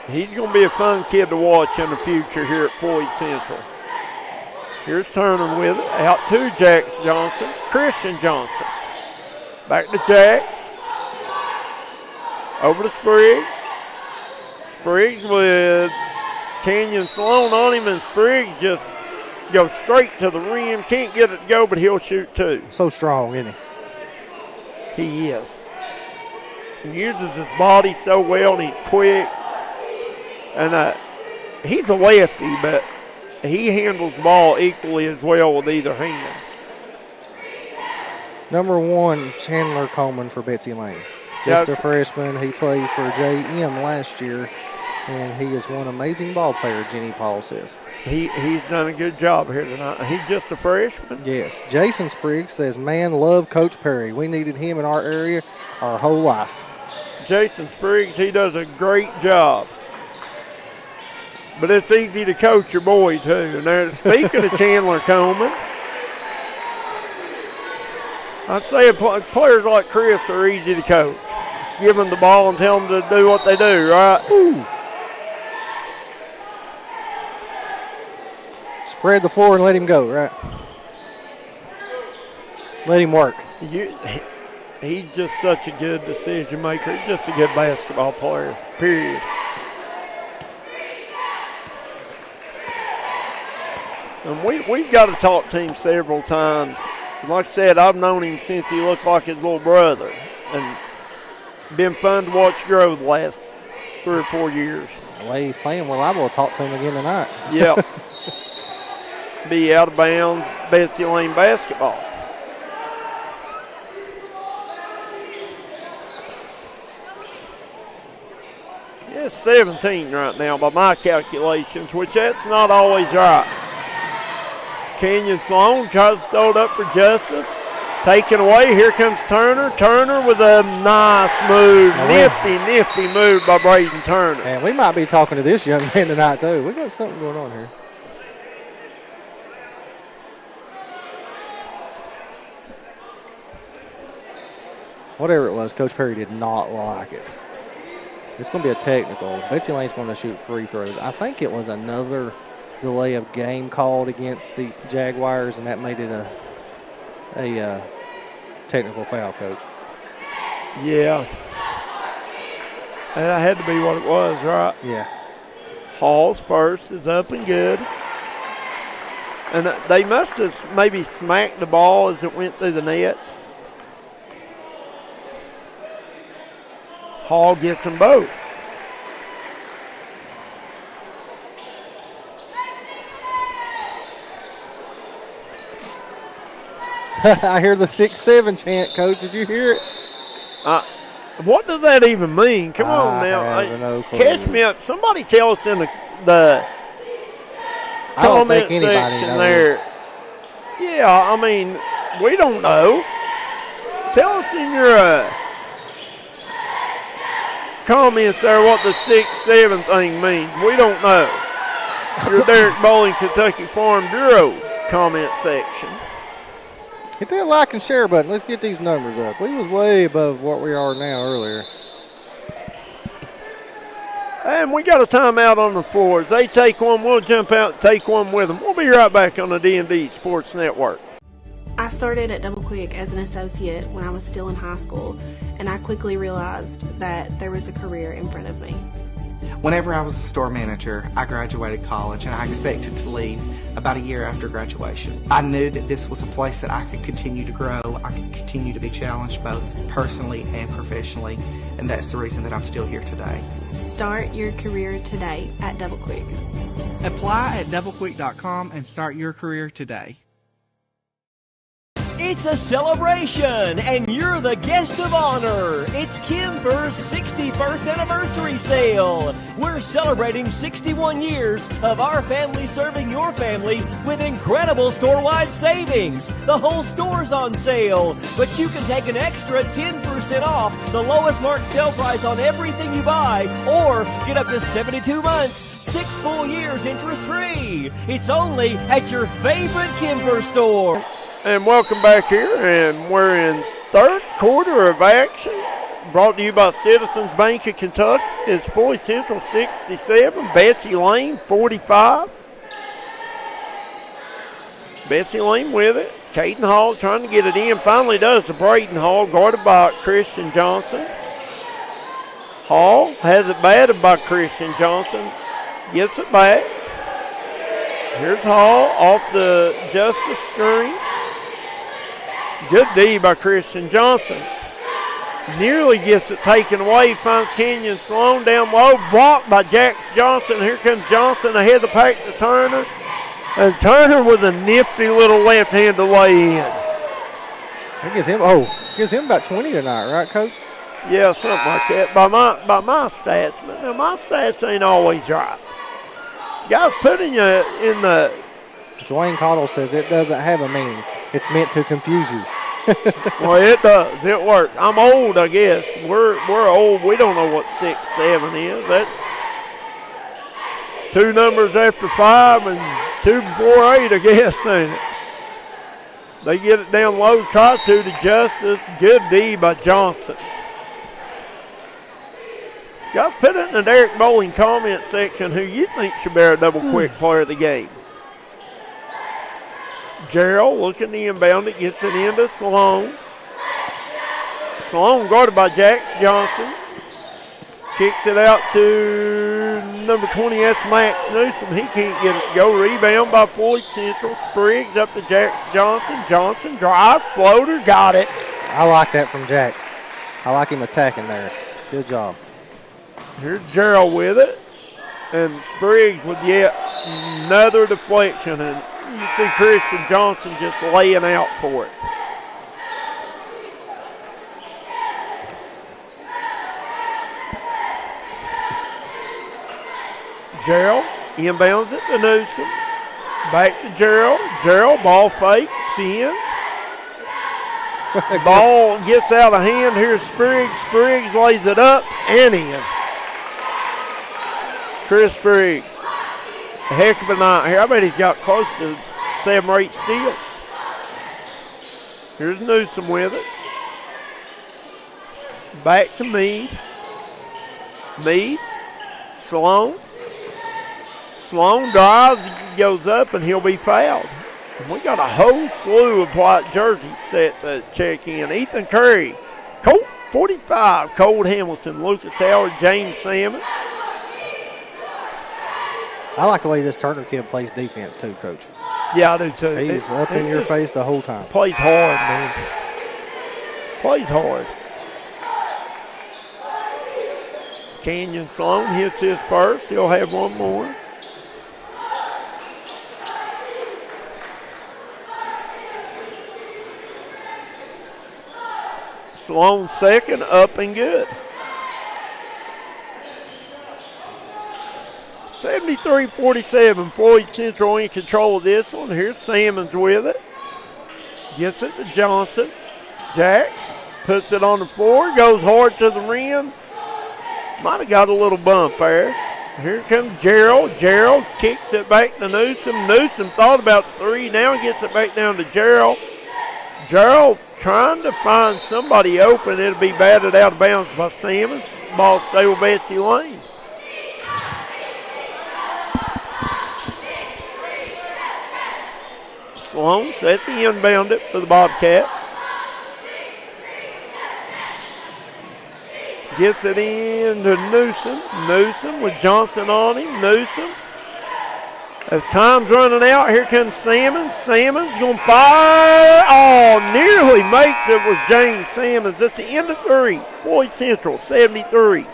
He's going to be a fun kid to watch in the future here at Floyd Central. Here's Turner with it. Out to Jax Johnson. Christian Johnson. Back to Jax. Over to Spriggs. Spriggs with Kenyon Sloan on him, and Spriggs just goes straight to the rim. Can't get it to go, but he'll shoot two. So strong, isn't he? He is. He uses his body so well, and he's quick. And he's a lefty, but he handles the ball equally as well with either hand. Number 1, Chandler Coleman for Betsy Layne. Just a freshman. He played for JM last year, and he is one amazing ball player, Jenny Paul says. He's done a good job here tonight. He's just a freshman. Yes. Jason Spriggs says, man, love Coach Perry. We needed him in our area our whole life. Jason Spriggs, he does a great job. But it's easy to coach your boy, too. And there, speaking of Chandler Coleman, I'd say players like Chris are easy to coach. Just give them the ball and tell them to do what they do, right? Ooh. Spread the floor and let him go, right? Let him work. He's just such a good decision maker. He's just a good basketball player, period. And we've got to talk to him several times. Like I said, I've known him since he looked like his little brother. And been fun to watch grow the last 3 or 4 years. The way he's playing, well, I will talk to him again tonight. Yep. Be out of bounds, Betsy Layne basketball. It's 17 right now by my calculations, which that's not always right. Kenyon Sloan tries to throw it up for Justice. Taken away. Here comes Turner. Turner with a nice move. Nifty move by Braden Turner. And we might be talking to this young man tonight, too. We got something going on here. Whatever it was, Coach Perry did not like it. It's going to be a technical. Betsy Layne's going to shoot free throws. I think it was another delay of game called against the Jaguars, and that made it a technical foul, Coach. Yeah. That had to be what it was, right? Yeah. Hall's first is up and good. And they must have maybe smacked the ball as it went through the net. Hall gets them both. I hear the 6-7 chant, Coach. Did you hear it? What does that even mean? Come on now. Catch me up. Somebody tell us in the comment section there. Yeah, I mean, we don't know. Tell us in your comments there what the 6-7 thing means. We don't know. Your Derek Bowling Kentucky Farm Bureau comment section. Hit that like and share button. Let's get these numbers up. We was way above what we are now earlier. And we got a timeout on the floor. As they take one, we'll jump out and take one with them. We'll be right back on the D&D Sports Network. I started at Double Quick as an associate when I was still in high school, and I quickly realized that there was a career in front of me. Whenever I was a store manager, I graduated college and I expected to leave about a year after graduation. I knew that this was a place that I could continue to grow, I could continue to be challenged both personally and professionally, and that's the reason that I'm still here today. Start your career today at Double Quick. Apply at doublequick.com and start your career today. It's a celebration, and you're the guest of honor. It's Kimber's 61st anniversary sale. We're celebrating 61 years of our family serving your family with incredible store-wide savings. The whole store's on sale, but you can take an extra 10% off the lowest marked sale price on everything you buy, or get up to 72 months, 6 full years interest-free. It's only at your favorite Kimber store. And welcome back here, and we're in third quarter of action, brought to you by Citizens Bank of Kentucky. It's Floyd Central 67, Betsy Layne 45. Betsy Layne with it. Caden Hall trying to get it in, finally does the Braden Hall, guarded by Christian Johnson. Hall has it batted by Christian Johnson, gets it back. Here's Hall off the Justice screen. Good D by Christian Johnson. Nearly gets it taken away. Finds Kenyon Sloan down low. Blocked by Jax Johnson. Here comes Johnson ahead of the pack to Turner. And Turner with a nifty little left hand to lay in. That gives him about 20 tonight, right, Coach? Yeah, something like that. By my stats. But now my stats ain't always right. Guys putting you in the... Dwayne Cottle says it doesn't have a meaning. It's meant to confuse you. Well, it does. It works. I'm old, I guess. We're old. We don't know what 6-7 is. That's 2 numbers after 5 and 2 before 8, I guess, ain't it? They get it down low. Try to Justice. Good D by Johnson. Guys, put it in the Derek Bowling comment section who you think should be a Double Quick player of the game. Gerald looking to inbound it, gets it into Sloan. Sloan guarded by Jax Johnson. Kicks it out to number 20, that's Max Newsom. He can't get it to go. Rebound by Floyd Central. Spriggs up to Jax Johnson. Johnson drives, floater, got it. I like that from Jax. I like him attacking there. Good job. Here's Gerald with it. And Spriggs with yet another deflection. And you see Christian Johnson just laying out for it. Gerald inbounds it to Newsom. Back to Gerald. Gerald, ball fake, spins. Ball gets out of hand. Here's Spriggs. Spriggs lays it up and in. Chris Spriggs. A heck of a night here. I bet he's got close to 7 or 8 steals. Here's Newsom with it. Back to Meade. Meade. Sloan. Sloan drives, goes up, and he'll be fouled. And we got a whole slew of white jerseys set to check in. Ethan Curry, Colt 45, Cole Hamilton, Lucas Howard, James Salmons. I like the way this Turner kid plays defense too, Coach. Yeah, I do too. He's up in your face the whole time. Plays hard, man. Plays hard. Canyon Sloan hits his first. He'll have one more. Sloan second, up and good. 73-47, Floyd Central in control of this one. Here's Salmons with it. Gets it to Johnson. Jacks puts it on the floor, goes hard to the rim. Might have got a little bump there. Here comes Gerald. Gerald kicks it back to Newsom. Newsom thought about three, now gets it back down to Gerald. Gerald trying to find somebody open. It'll be batted out of bounds by Salmons. Ball stay with Betsy Layne. Sloan set the inbound it for the Bobcats. Gets it in to Newsom. Newsom with Johnson on him. Newsom. As time's running out, here comes Salmons. Salmons going to fire. Oh, nearly makes it with James Salmons at the end of three. Floyd Central, 73.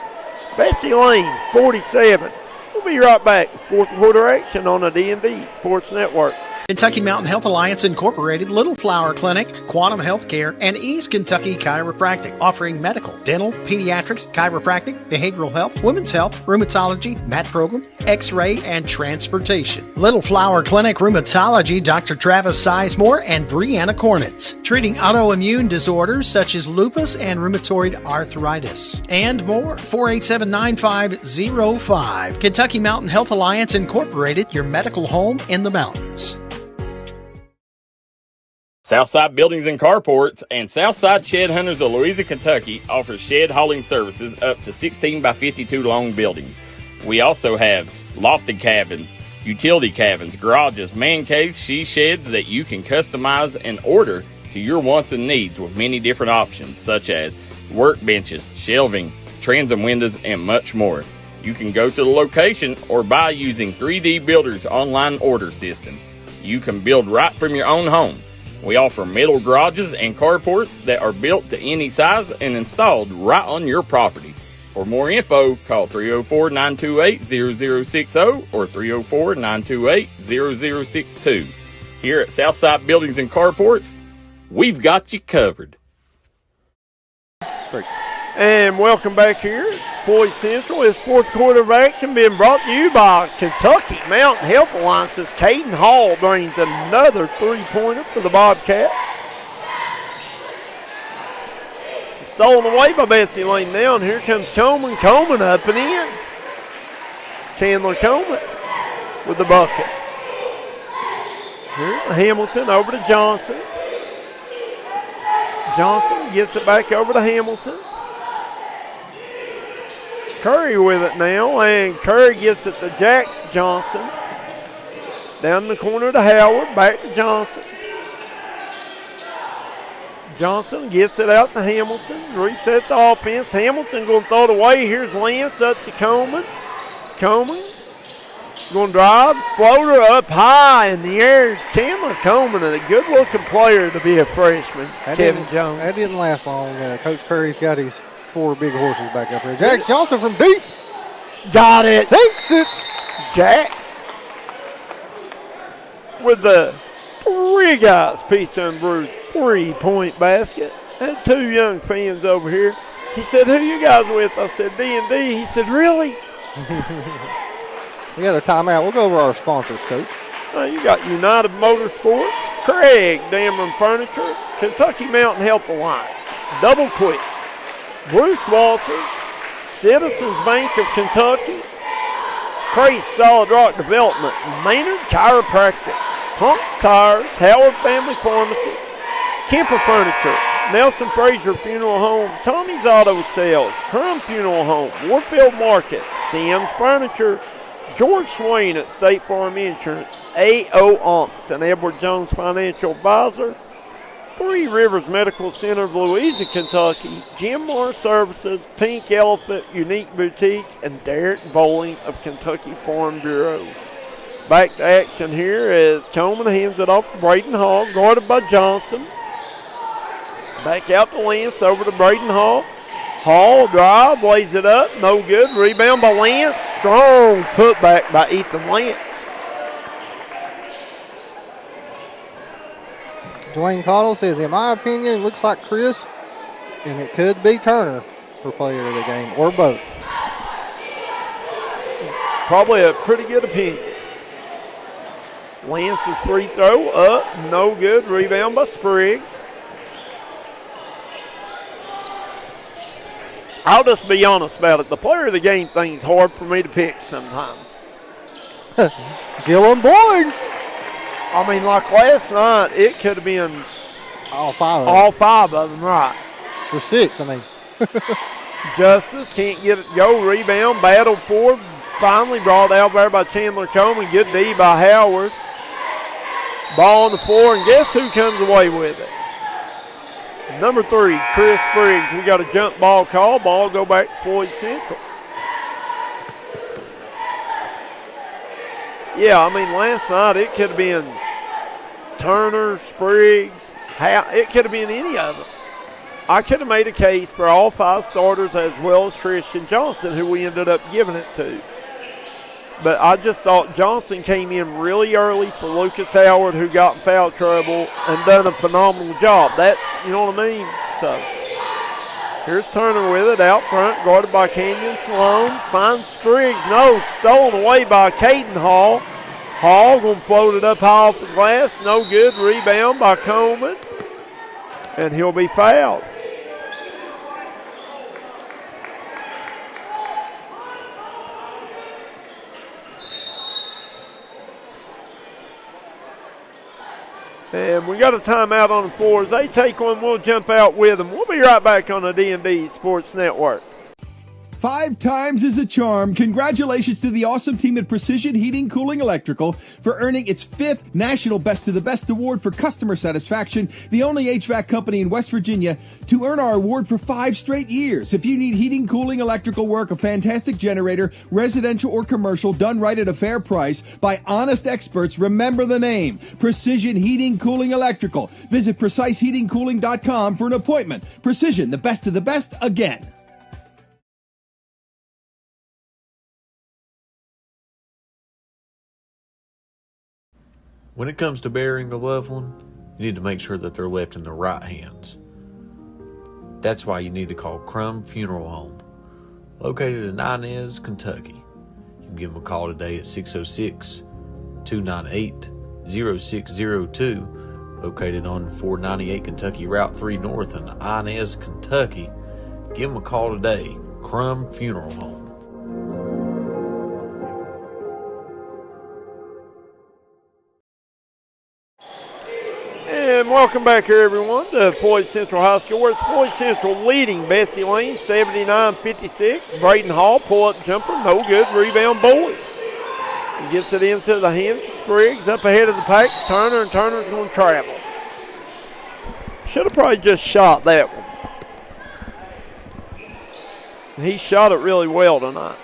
Betsy Layne, 47. We'll be right back with fourth quarter action on the D&D Sports Network. Kentucky Mountain Health Alliance Incorporated, Little Flower Clinic, Quantum Healthcare, and East Kentucky Chiropractic, offering medical, dental, pediatrics, chiropractic, behavioral health, women's health, rheumatology, mat program, x-ray, and transportation. Little Flower Clinic Rheumatology, Dr. Travis Sizemore and Brianna Cornitz, treating autoimmune disorders such as lupus and rheumatoid arthritis, and more. 487-9505. Kentucky Mountain Health Alliance Incorporated, your medical home in the mountains. Southside Buildings and Carports and Southside Shed Hunters of Louisa, Kentucky offers shed hauling services up to 16 by 52 long buildings. We also have lofted cabins, utility cabins, garages, man caves, she sheds that you can customize and order to your wants and needs with many different options such as workbenches, shelving, transom windows, and much more. You can go to the location or buy using 3D Builder's online order system. You can build right from your own home. We offer metal garages and carports that are built to any size and installed right on your property. For more info, call 304-928-0060 or 304-928-0062. Here at Southside Buildings and Carports, we've got you covered. And welcome back here. Floyd Central is fourth quarter of action being brought to you by Kentucky Mountain Health Alliance's Caden Hall brings another three-pointer for the Bobcats. Stolen away by Betsy Layne now, and here comes Coleman. Coleman up and in. Chandler Coleman with the bucket. Here's Hamilton over to Johnson. Johnson gets it back over to Hamilton. Curry with it now, and Curry gets it to Jax Johnson. Down in the corner to Howard, back to Johnson. Johnson gets it out to Hamilton, reset the offense. Hamilton going to throw it away. Here's Lance up to Coleman. Coleman going to drive, floater up high in the air. Chandler Coleman, a good-looking player to be a freshman. Kevin Jones. That didn't last long. Coach Perry's got his four big horses back up here. Jax Johnson from deep. Got it. Sinks it. Jax with the three guys pizza and brew three-point basket. Had two young fans over here. He said, who you guys with? I said, D&D. He said, really? We got a timeout. We'll go over our sponsors, Coach. You got United Motorsports, Craig Dameron Furniture, Kentucky Mountain Health Alliance, Double Quick, Bruce Walters, Citizens Bank of Kentucky, Crace Solid Rock Development, Maynard Chiropractic, Punk's Tires, Howard Family Pharmacy, Kemper Furniture, Nelson Fraser Funeral Home, Tommy's Auto Sales, Crum Funeral Home, Warfield Market, Sam's Furniture, George Swain at State Farm Insurance, A.O. Onks, an Edward Jones financial advisor, Three Rivers Medical Center of Louisa, Kentucky, Jim Moore Services, Pink Elephant Unique Boutique, and Derek Bowling of Kentucky Farm Bureau. Back to action here as Coleman hands it off to Braden Hall, guarded by Johnson. Back out to Lance, over to Braden Hall. Hall drive, lays it up, no good. Rebound by Lance, strong putback by Ethan Lance. Dwayne Cottle says, in my opinion, it looks like Chris, and it could be Turner for player of the game, or both. Probably a pretty good opinion. Lance's free throw up, no good. Rebound by Spriggs. I'll just be honest about it. The player of the game thing's hard for me to pick sometimes. Dylan Boyd. I mean, like last night, it could have been all five of them, right. Or six, I mean. Justice can't get it go. Rebound, battle for, finally brought out there by Chandler Coleman. Good D by Howard. Ball on the floor, and guess who comes away with it? Number 3, Chris Spriggs. We got a jump ball call. Ball go back to Floyd Central. Yeah, I mean, last night it could have been Turner, Spriggs. It could have been any of them. I could have made a case for all 5 starters as well as Christian Johnson, who we ended up giving it to. But I just thought Johnson came in really early for Lucas Howard, who got in foul trouble and done a phenomenal job. That's, you know what I mean? So here's Turner with it out front, guarded by Kenyon Sloan. Finds Spriggs. No, stolen away by Caden Hall. Hall going to float it up high off the glass. No good. Rebound by Coleman. And he'll be fouled. And we got a timeout on the floor. As they take one, we'll jump out with them. We'll be right back on the D&D Sports Network. 5 times is a charm. Congratulations to the awesome team at Precision Heating, Cooling, Electrical for earning its 5th National Best of the Best Award for customer satisfaction, the only HVAC company in West Virginia to earn our award for 5 straight years. If you need heating, cooling, electrical work, a fantastic generator, residential or commercial, done right at a fair price by honest experts, remember the name, Precision Heating, Cooling, Electrical. Visit PreciseHeatingCooling.com for an appointment. Precision, the best of the best, again. When it comes to burying a loved one, you need to make sure that they're left in the right hands. That's why you need to call Crum Funeral Home, located in Inez, Kentucky. You can give them a call today at 606-298-0602, located on 498 Kentucky Route 3 North in Inez, Kentucky. Give them a call today, Crum Funeral Home. And welcome back here, everyone, to Floyd Central High School, where it's Floyd Central leading Betsy Layne 79-56. Braden Hall, pull-up jumper, no good. Rebound, Boyd. He gets it into the hands of Spriggs, up ahead of the pack. Turner, and Turner's going to travel. Should have probably just shot that one. He shot it really well tonight.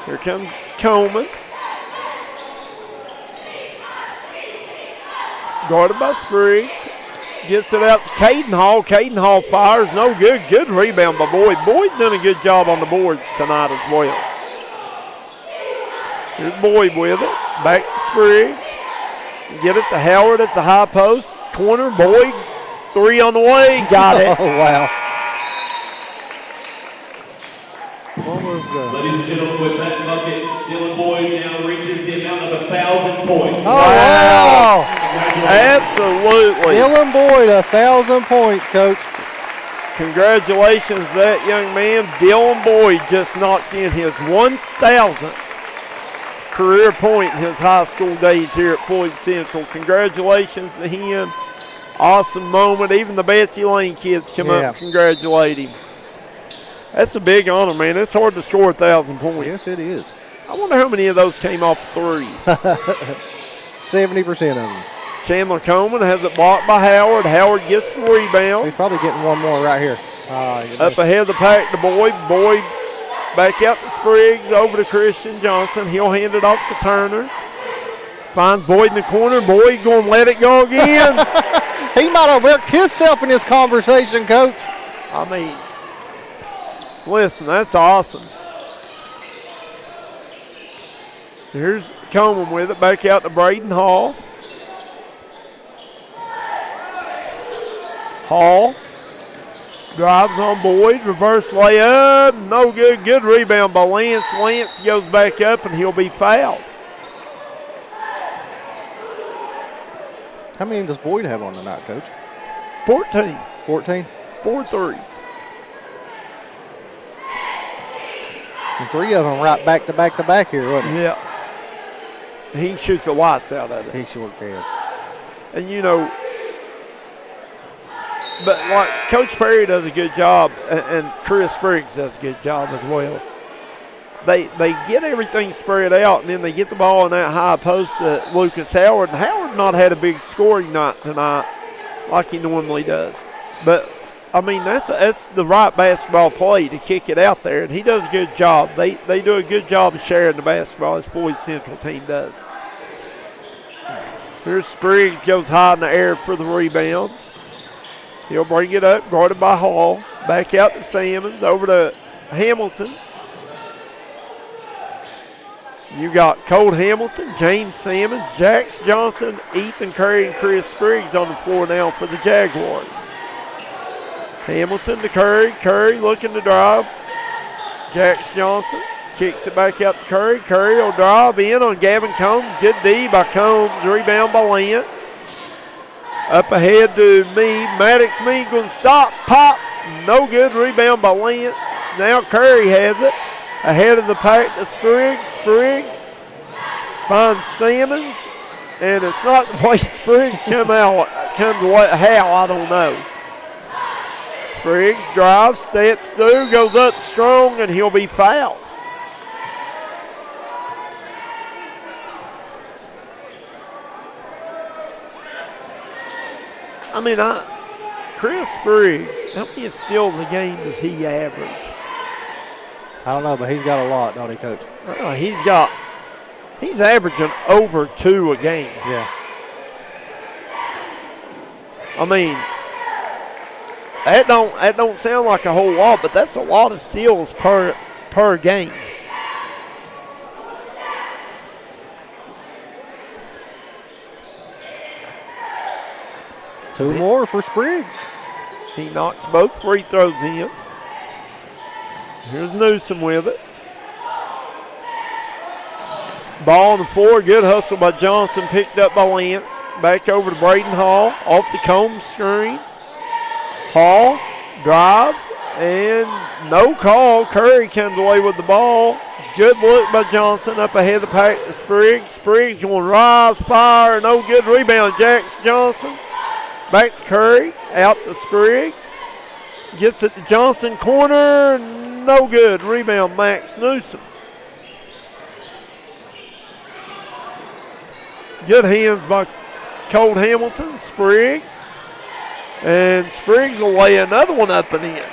Here comes Coleman. Guarded by Spriggs. Gets it out to Caden Hall. Caden Hall fires. No good. Good rebound by Boyd. Boyd done a good job on the boards tonight as well. Here's Boyd with it. Back to Spriggs. Get it to Howard at the high post. Corner. Boyd. 3 on the way. Got it. Oh, wow. What was that? Ladies and gentlemen, with that bucket, Dylan Boyd now reaches the amount of 1,000 points. Oh, wow. Absolutely. Dylan Boyd, 1,000 points, Coach. Congratulations to that young man. Dylan Boyd just knocked in his 1,000th career point in his high school days here at Floyd Central. Congratulations to him. Awesome moment. Even the Betsy Layne kids come up and congratulate him. That's a big honor, man. It's hard to score 1,000 points. Yes, it is. I wonder how many of those came off threes. 70% of them. Chandler Coleman has it blocked by Howard. Howard gets the rebound. He's probably getting one more right here. Up ahead of the pack to Boyd. Boyd back out to Spriggs, over to Christian Johnson. He'll hand it off to Turner. Finds Boyd in the corner. Boyd going to let it go again. He might have worked himself in this conversation, Coach. I mean, listen, that's awesome. Here's Coleman with it. Back out to Braden Hall. Hall drives on Boyd. Reverse layup. No good. Good rebound by Lance. Lance goes back up, and he'll be fouled. How many does Boyd have on tonight, Coach? 14. 14? 4 threes. And 3 of them right back to back to back here, wasn't it? Yeah. He can shoot the lights out of it. He sure can. And, you know, but like Coach Perry does a good job, and Chris Spriggs does a good job as well. They get everything spread out, and then they get the ball in that high post to Lucas Howard. And Howard not had a big scoring night tonight like he normally does. But, I mean, that's the right basketball play to kick it out there, and he does a good job. They do a good job of sharing the basketball, as Floyd Central team does. Here's Spriggs, goes high in the air for the rebound. He'll bring it up, guarded by Hall. Back out to Sammons, over to Hamilton. You got Colt Hamilton, James Sammons, Jax Johnson, Ethan Curry, and Chris Spriggs on the floor now for the Jaguars. Hamilton to Curry. Curry looking to drive. Jax Johnson kicks it back out to Curry. Curry will drive in on Gavin Combs. Good D by Combs. Rebound by Lance. Up ahead to Meade. Maddox Meade going to stop. Pop. No good. Rebound by Lance. Now Curry has it. Ahead of the pack to Spriggs. Spriggs finds Sammons. And it's not the way Spriggs comes out. How, I don't know. Spriggs drives, steps through, goes up strong, and he'll be fouled. I mean, Chris Spriggs, how many steals a game does he average? I don't know, but he's got a lot, don't he, Coach? He's averaging over 2 a game. Yeah. I mean, that don't sound like a whole lot, but that's a lot of steals per game. Two more for Spriggs. He knocks both free throws in. Here's Newsom with it. Ball on the floor. Good hustle by Johnson. Picked up by Lance. Back over to Braden Hall. Off the Combs screen. Hall drives. And no call. Curry comes away with the ball. Good look by Johnson. Up ahead of the pack to Spriggs. Spriggs going to rise, fire. No good rebound. Jax Johnson. Back to Curry. Out to Spriggs. Gets it to Johnson. Corner. No good. Rebound Max Newsom. Good hands by Colt Hamilton. Spriggs. And Spriggs will lay another one up and in.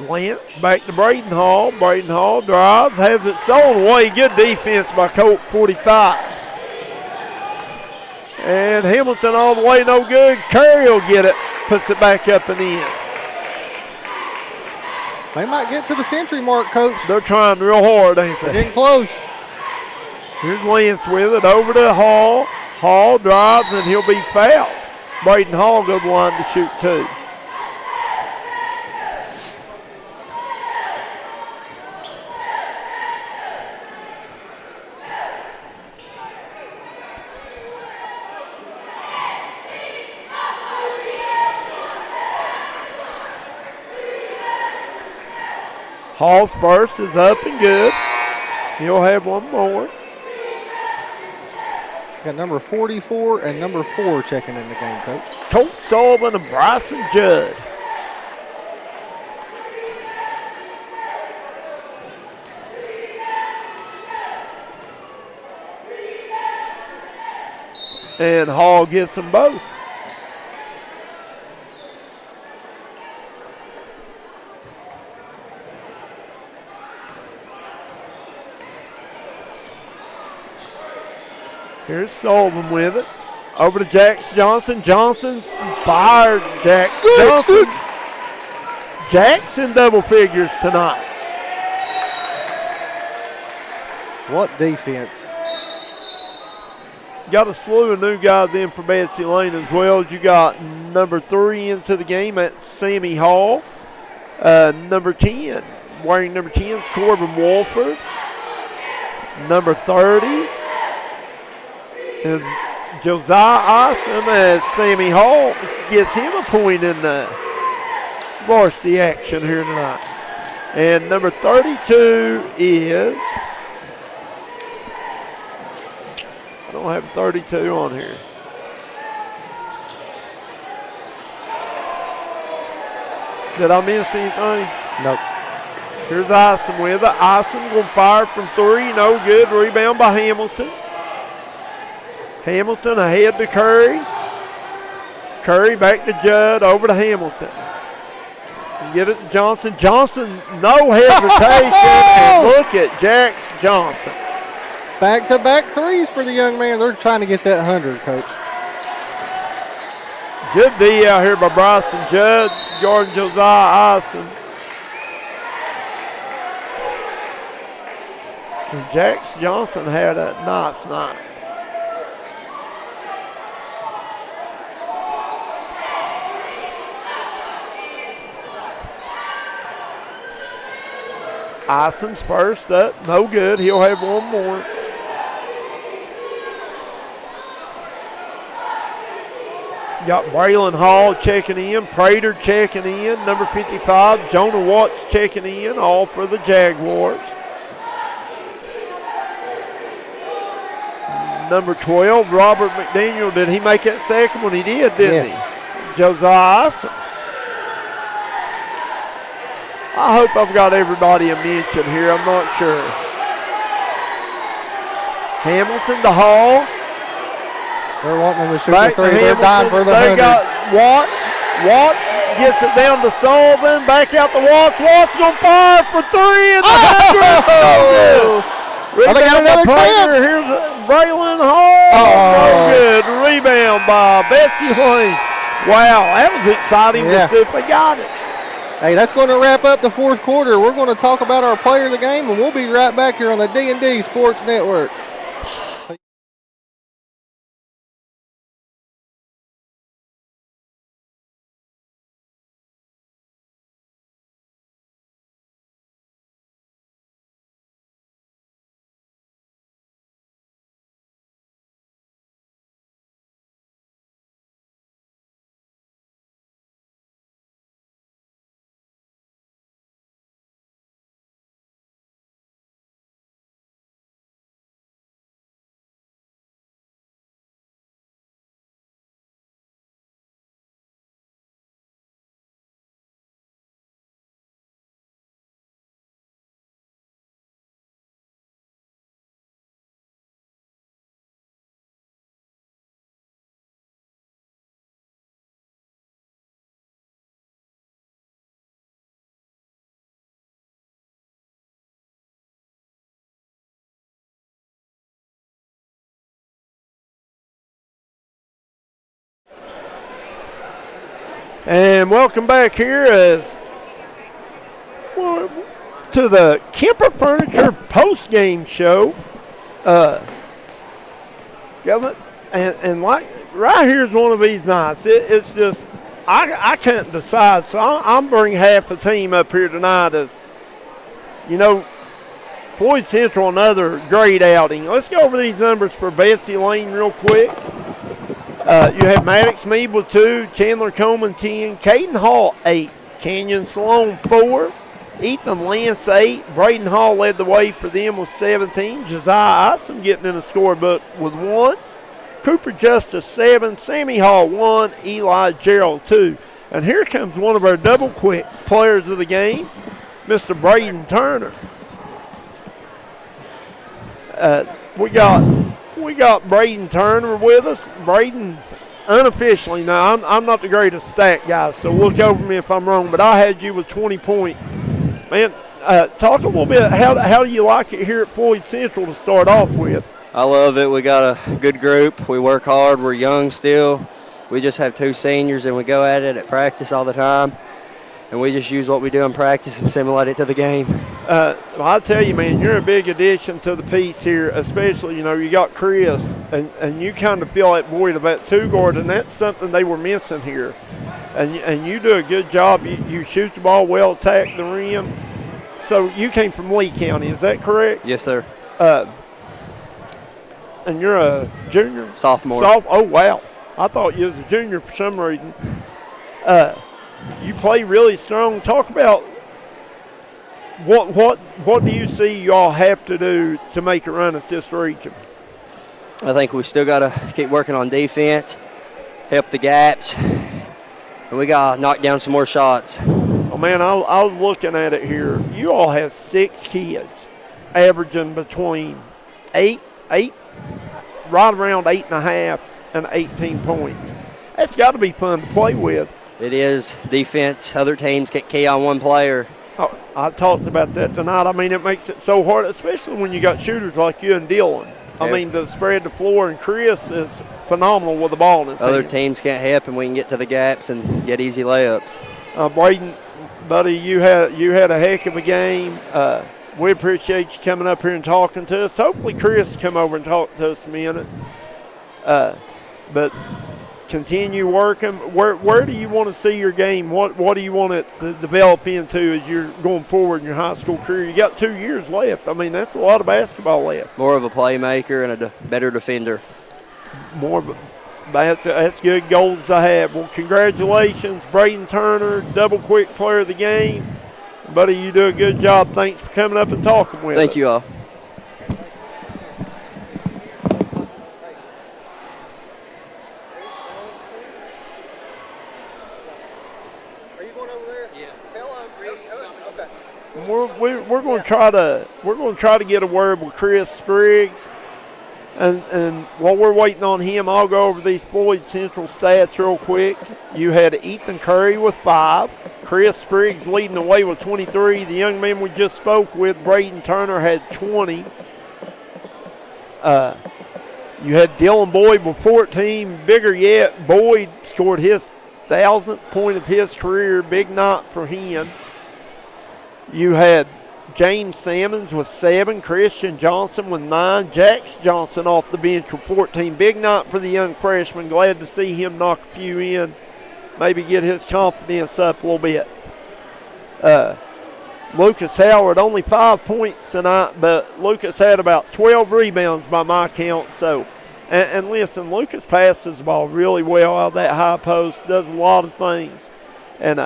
Lance back to Braden Hall. Braden Hall drives, has it stolen away. Good defense by Colt 45. And Hamilton all the way, no good. Curry will get it, puts it back up and in. They might get to the century mark, Coach. They're trying real hard, ain't they? They're getting close. Here's Lance with it, over to Hall. Hall drives, and he'll be fouled. Braden Hall goes to the line to shoot 2. Hall's first is up and good. He'll have one more. Got number 44 and number 4 checking in the game, Coach. Colt Sullivan and Bryson Judd. And Hall gets them both. Here's Sullivan with it. Over to Jax Johnson. Johnson's fired. Jax Johnson. Jackson double figures tonight. What defense. Got a slew of new guys in for Betsy Layne as well. You got number 3 into the game at Sammy Hall. Number 10, wearing number 10 is Corbin Wolford. Number 30 is Josiah Isom as Sammy Hall gets him a point in the varsity action here tonight. And number 32 is, I don't have 32 on here. Did I miss anything? Nope. Here's Isom with it. Isom going to fire from 3. No good. Rebound by Hamilton. Hamilton ahead to Curry. Curry back to Judd. Over to Hamilton. Get it to Johnson. Johnson, no hesitation. And look at Jax Johnson. Back-to-back threes for the young man. They're trying to get that 100, Coach. Good D out here by Bryson Judd. Guarding Josiah Isom. And Jax Johnson had a nice night. Isom's first up, no good. He'll have one more. Got Braylon Hall checking in, Prater checking in, number 55, Jonah Watts checking in, all for the Jaguars. Number 12, Robert McDaniel. Did he make that second one? He did, didn't he? Josiah Isom. I hope I've got everybody a mention here. I'm not sure. Hamilton to Hall. They're wanting them to shoot the 3. They're dying for the 100. They got Watts. Watts gets it down to Sullivan. Back out to Watts. Watts going to fire for 3. And They got another chance. Here's Braylon Hall. No good. Rebound by Betsy Layne. Wow, that was exciting to see if they got it. Hey, that's going to wrap up the fourth quarter. We're going to talk about our player of the game, and we'll be right back here on the D&D Sports Network. And welcome back here to the Kemper Furniture post-game show. And like right here is one of these nights. It's just I can't decide, so I'm bringing half the team up here tonight. As you know, Floyd Central, another great outing. Let's go over these numbers for Betsy Layne real quick. You have Maddox Mead with 2, Chandler Coleman 10, Caden Hall 8, Canyon Sloan 4, Ethan Lance 8, Braden Hall led the way for them with 17, Josiah Isom getting in the scorebook with 1, Cooper Justice 7, Sammy Hall 1, Eli Gerald 2. And here comes one of our double quick players of the game, Mr. Braden Turner. We got Braden Turner with us. Braden, unofficially now, I'm not the greatest stat guy, so look over me if I'm wrong, but I had you with 20 points. Man, talk a little bit, how do you like it here at Floyd Central to start off with? I love it. We got a good group. We work hard. We're young still. We just have 2 seniors, and we go at it at practice all the time. And we just use what we do in practice and simulate it to the game. Well, I'll tell you, man, you're a big addition to the piece here, especially, you got Chris, and you kind of fill that void of that 2 guard, and that's something they were missing here. And you do a good job. You shoot the ball well, attack the rim. So you came from Lee County, is that correct? Yes, sir. And you're a junior? Sophomore. Oh, wow. I thought you was a junior for some reason. You play really strong. Talk about what do you see y'all have to do to make a run at this region? I think we still got to keep working on defense, help the gaps, and we got to knock down some more shots. Oh, man, I was looking at it here. You all have 6 kids averaging between 8, right around 8.5 and 18 points. That's got to be fun to play with. It is. Defense, other teams can't key on one player. Oh, I talked about that tonight. I mean, it makes it so hard, especially when you got shooters like you and Dylan. I mean, to spread the floor, and Chris is phenomenal with the ball in his Other hand. teams can't help, and we can get to the gaps and get easy layups. Braden, buddy, you had a heck of a game. We appreciate you coming up here and talking to us. Hopefully Chris will come over and talk to us a minute. But continue working. Where do you want to see your game? What do you want it to develop into as you're going forward in your high school career? You got 2 years left. I mean, that's a lot of basketball left. More of a playmaker and a better defender. That's good goals to have. Well, congratulations, Braden Turner, double quick player of the game. Buddy, you do a good job. Thanks for coming up and talking with us. Thank you all. We're going to try to get a word with Chris Spriggs, and while we're waiting on him, I'll go over these Floyd Central stats real quick. You had Ethan Curry with 5, Chris Spriggs leading the way with 23. The young man we just spoke with, Braden Turner, had 20. You had Dylan Boyd with 14. Bigger yet, Boyd scored his 1,000th point of his career. Big night for him. You had James Sammons with 7, Christian Johnson with 9, Jax Johnson off the bench with 14. Big night for the young freshman. Glad to see him knock a few in, maybe get his confidence up a little bit. Lucas Howard, only 5 points tonight, but Lucas had about 12 rebounds by my count. So, and listen, Lucas passes the ball really well out of that high post, does a lot of things. And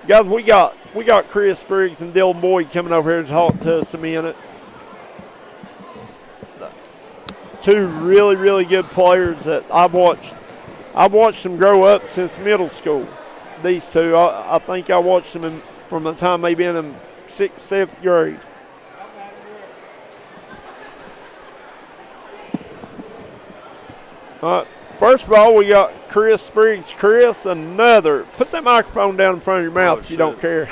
guys, we got Chris Spriggs and Dylan Boyd coming over here to talk to us a minute. 2 really, really good players that I've watched them grow up since middle school. These 2, I think I watched them from the time they've been in 6th, 7th grade. All right. First of all, we got Chris Spriggs. Chris, put that microphone down in front of your mouth if you don't care.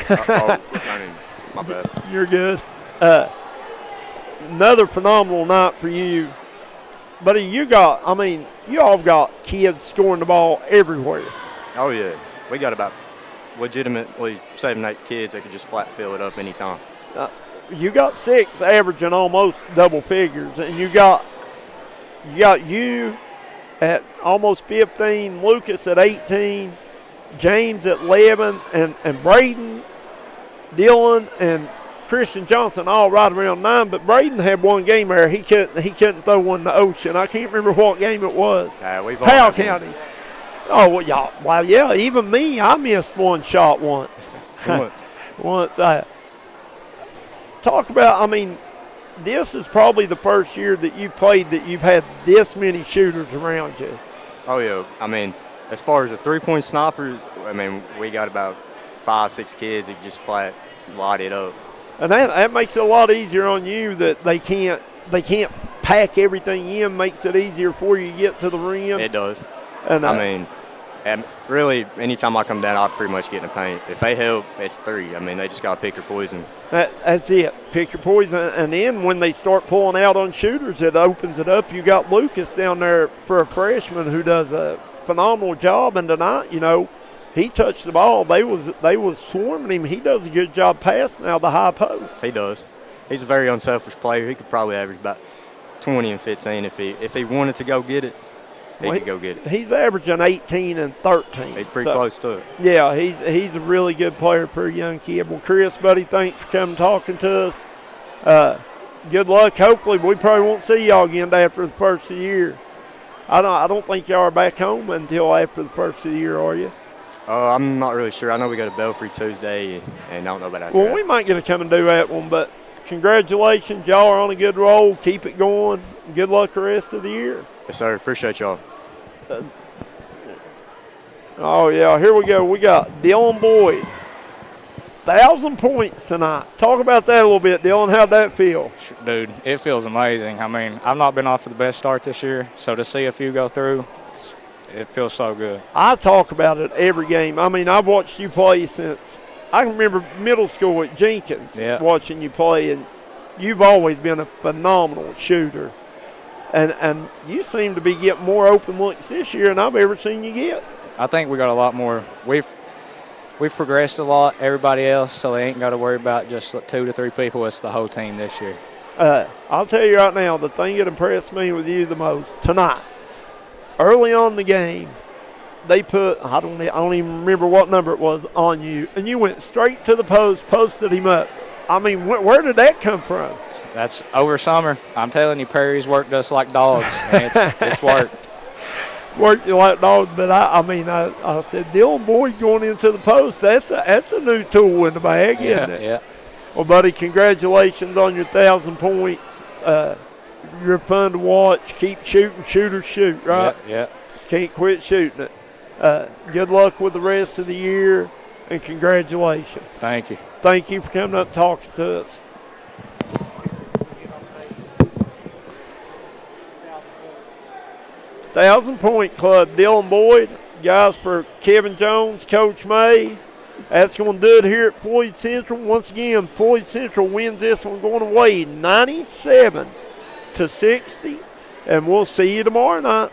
My bad. You're good. Another phenomenal night for you. Buddy, you all got kids scoring the ball everywhere. Oh, yeah. We got about legitimately 7, 8 kids that could just flat fill it up anytime. You got 6 averaging almost double figures, and you got you at almost 15, Lucas at 18, James at 11, and Braden, Dylan, and Christian Johnson all right around 9. But Braden had one game there he couldn't throw one in the ocean. I can't remember what game it was. Powell County. Oh, well, y'all. Well, yeah, even me, I missed one shot once. Once. Talk about, this is probably the first year that you played that you've had this many shooters around you. Oh, yeah. I mean, as far as the three-point snipers, I mean, we got about 5, 6 kids that just flat light it up. And that makes it a lot easier on you that they can't pack everything in, makes it easier for you to get to the rim. It does. And I mean, and really, anytime I come down, I pretty much get in the paint. If they help, it's 3. I mean, they just got to pick their poison. That's it. Pick your poison. And then when they start pulling out on shooters, it opens it up. You got Lucas down there for a freshman who does a phenomenal job. And tonight, you know, he touched the ball. They was swarming him. He does a good job passing out the high post. He does. He's a very unselfish player. He could probably average about 20 and 15 if he wanted to go get it. He could go get it. He's averaging 18 and 13. He's pretty close to it. Yeah, he's a really good player for a young kid. Well, Chris, buddy, thanks for coming talking to us. Good luck. Hopefully, we probably won't see y'all again after the first of the year. I don't think y'all are back home until after the first of the year, are you? I'm not really sure. I know we go to Belfry Tuesday, and I don't know about that. Well, we might get to come and do that one, but congratulations. Y'all are on a good roll. Keep it going. Good luck the rest of the year. Yes, sir. Appreciate y'all. Oh, yeah. Here we go. We got Dylan Boyd. 1,000 points tonight. Talk about that a little bit, Dylan. How'd that feel? Dude, it feels amazing. I mean, I've not been off to the best start this year, so to see a few go through, it feels so good. I talk about it every game. I mean, I've watched you play since I can remember middle school at Jenkins, watching you play, and you've always been a phenomenal shooter. And you seem to be getting more open looks this year than I've ever seen you get. I think we got a lot more. We've progressed a lot, everybody else, so they ain't got to worry about just 2 to 3 people. It's the whole team this year. I'll tell you right now, the thing that impressed me with you the most tonight, early on in the game, they put, I don't even remember what number it was on you, and you went straight to the post, posted him up. I mean, where did that come from? That's over summer. I'm telling you, Prairie's worked us like dogs, and it's worked. Worked you like dogs, but I said, Dylan Boyd going into the post, that's a new tool in the bag, isn't it? Yeah. Well, buddy, congratulations on your 1,000 points. You're fun to watch. Keep shooting, shooters shoot, right? Yeah. Can't quit shooting it. Good luck with the rest of the year, and congratulations. Thank you. Thank you for coming up and talking to us. $1,000-point club, Dylan Boyd. Guys, for Kevin Jones, Coach May, that's going to do it here at Floyd Central. Once again, Floyd Central wins this one going away 97-60, and we'll see you tomorrow night.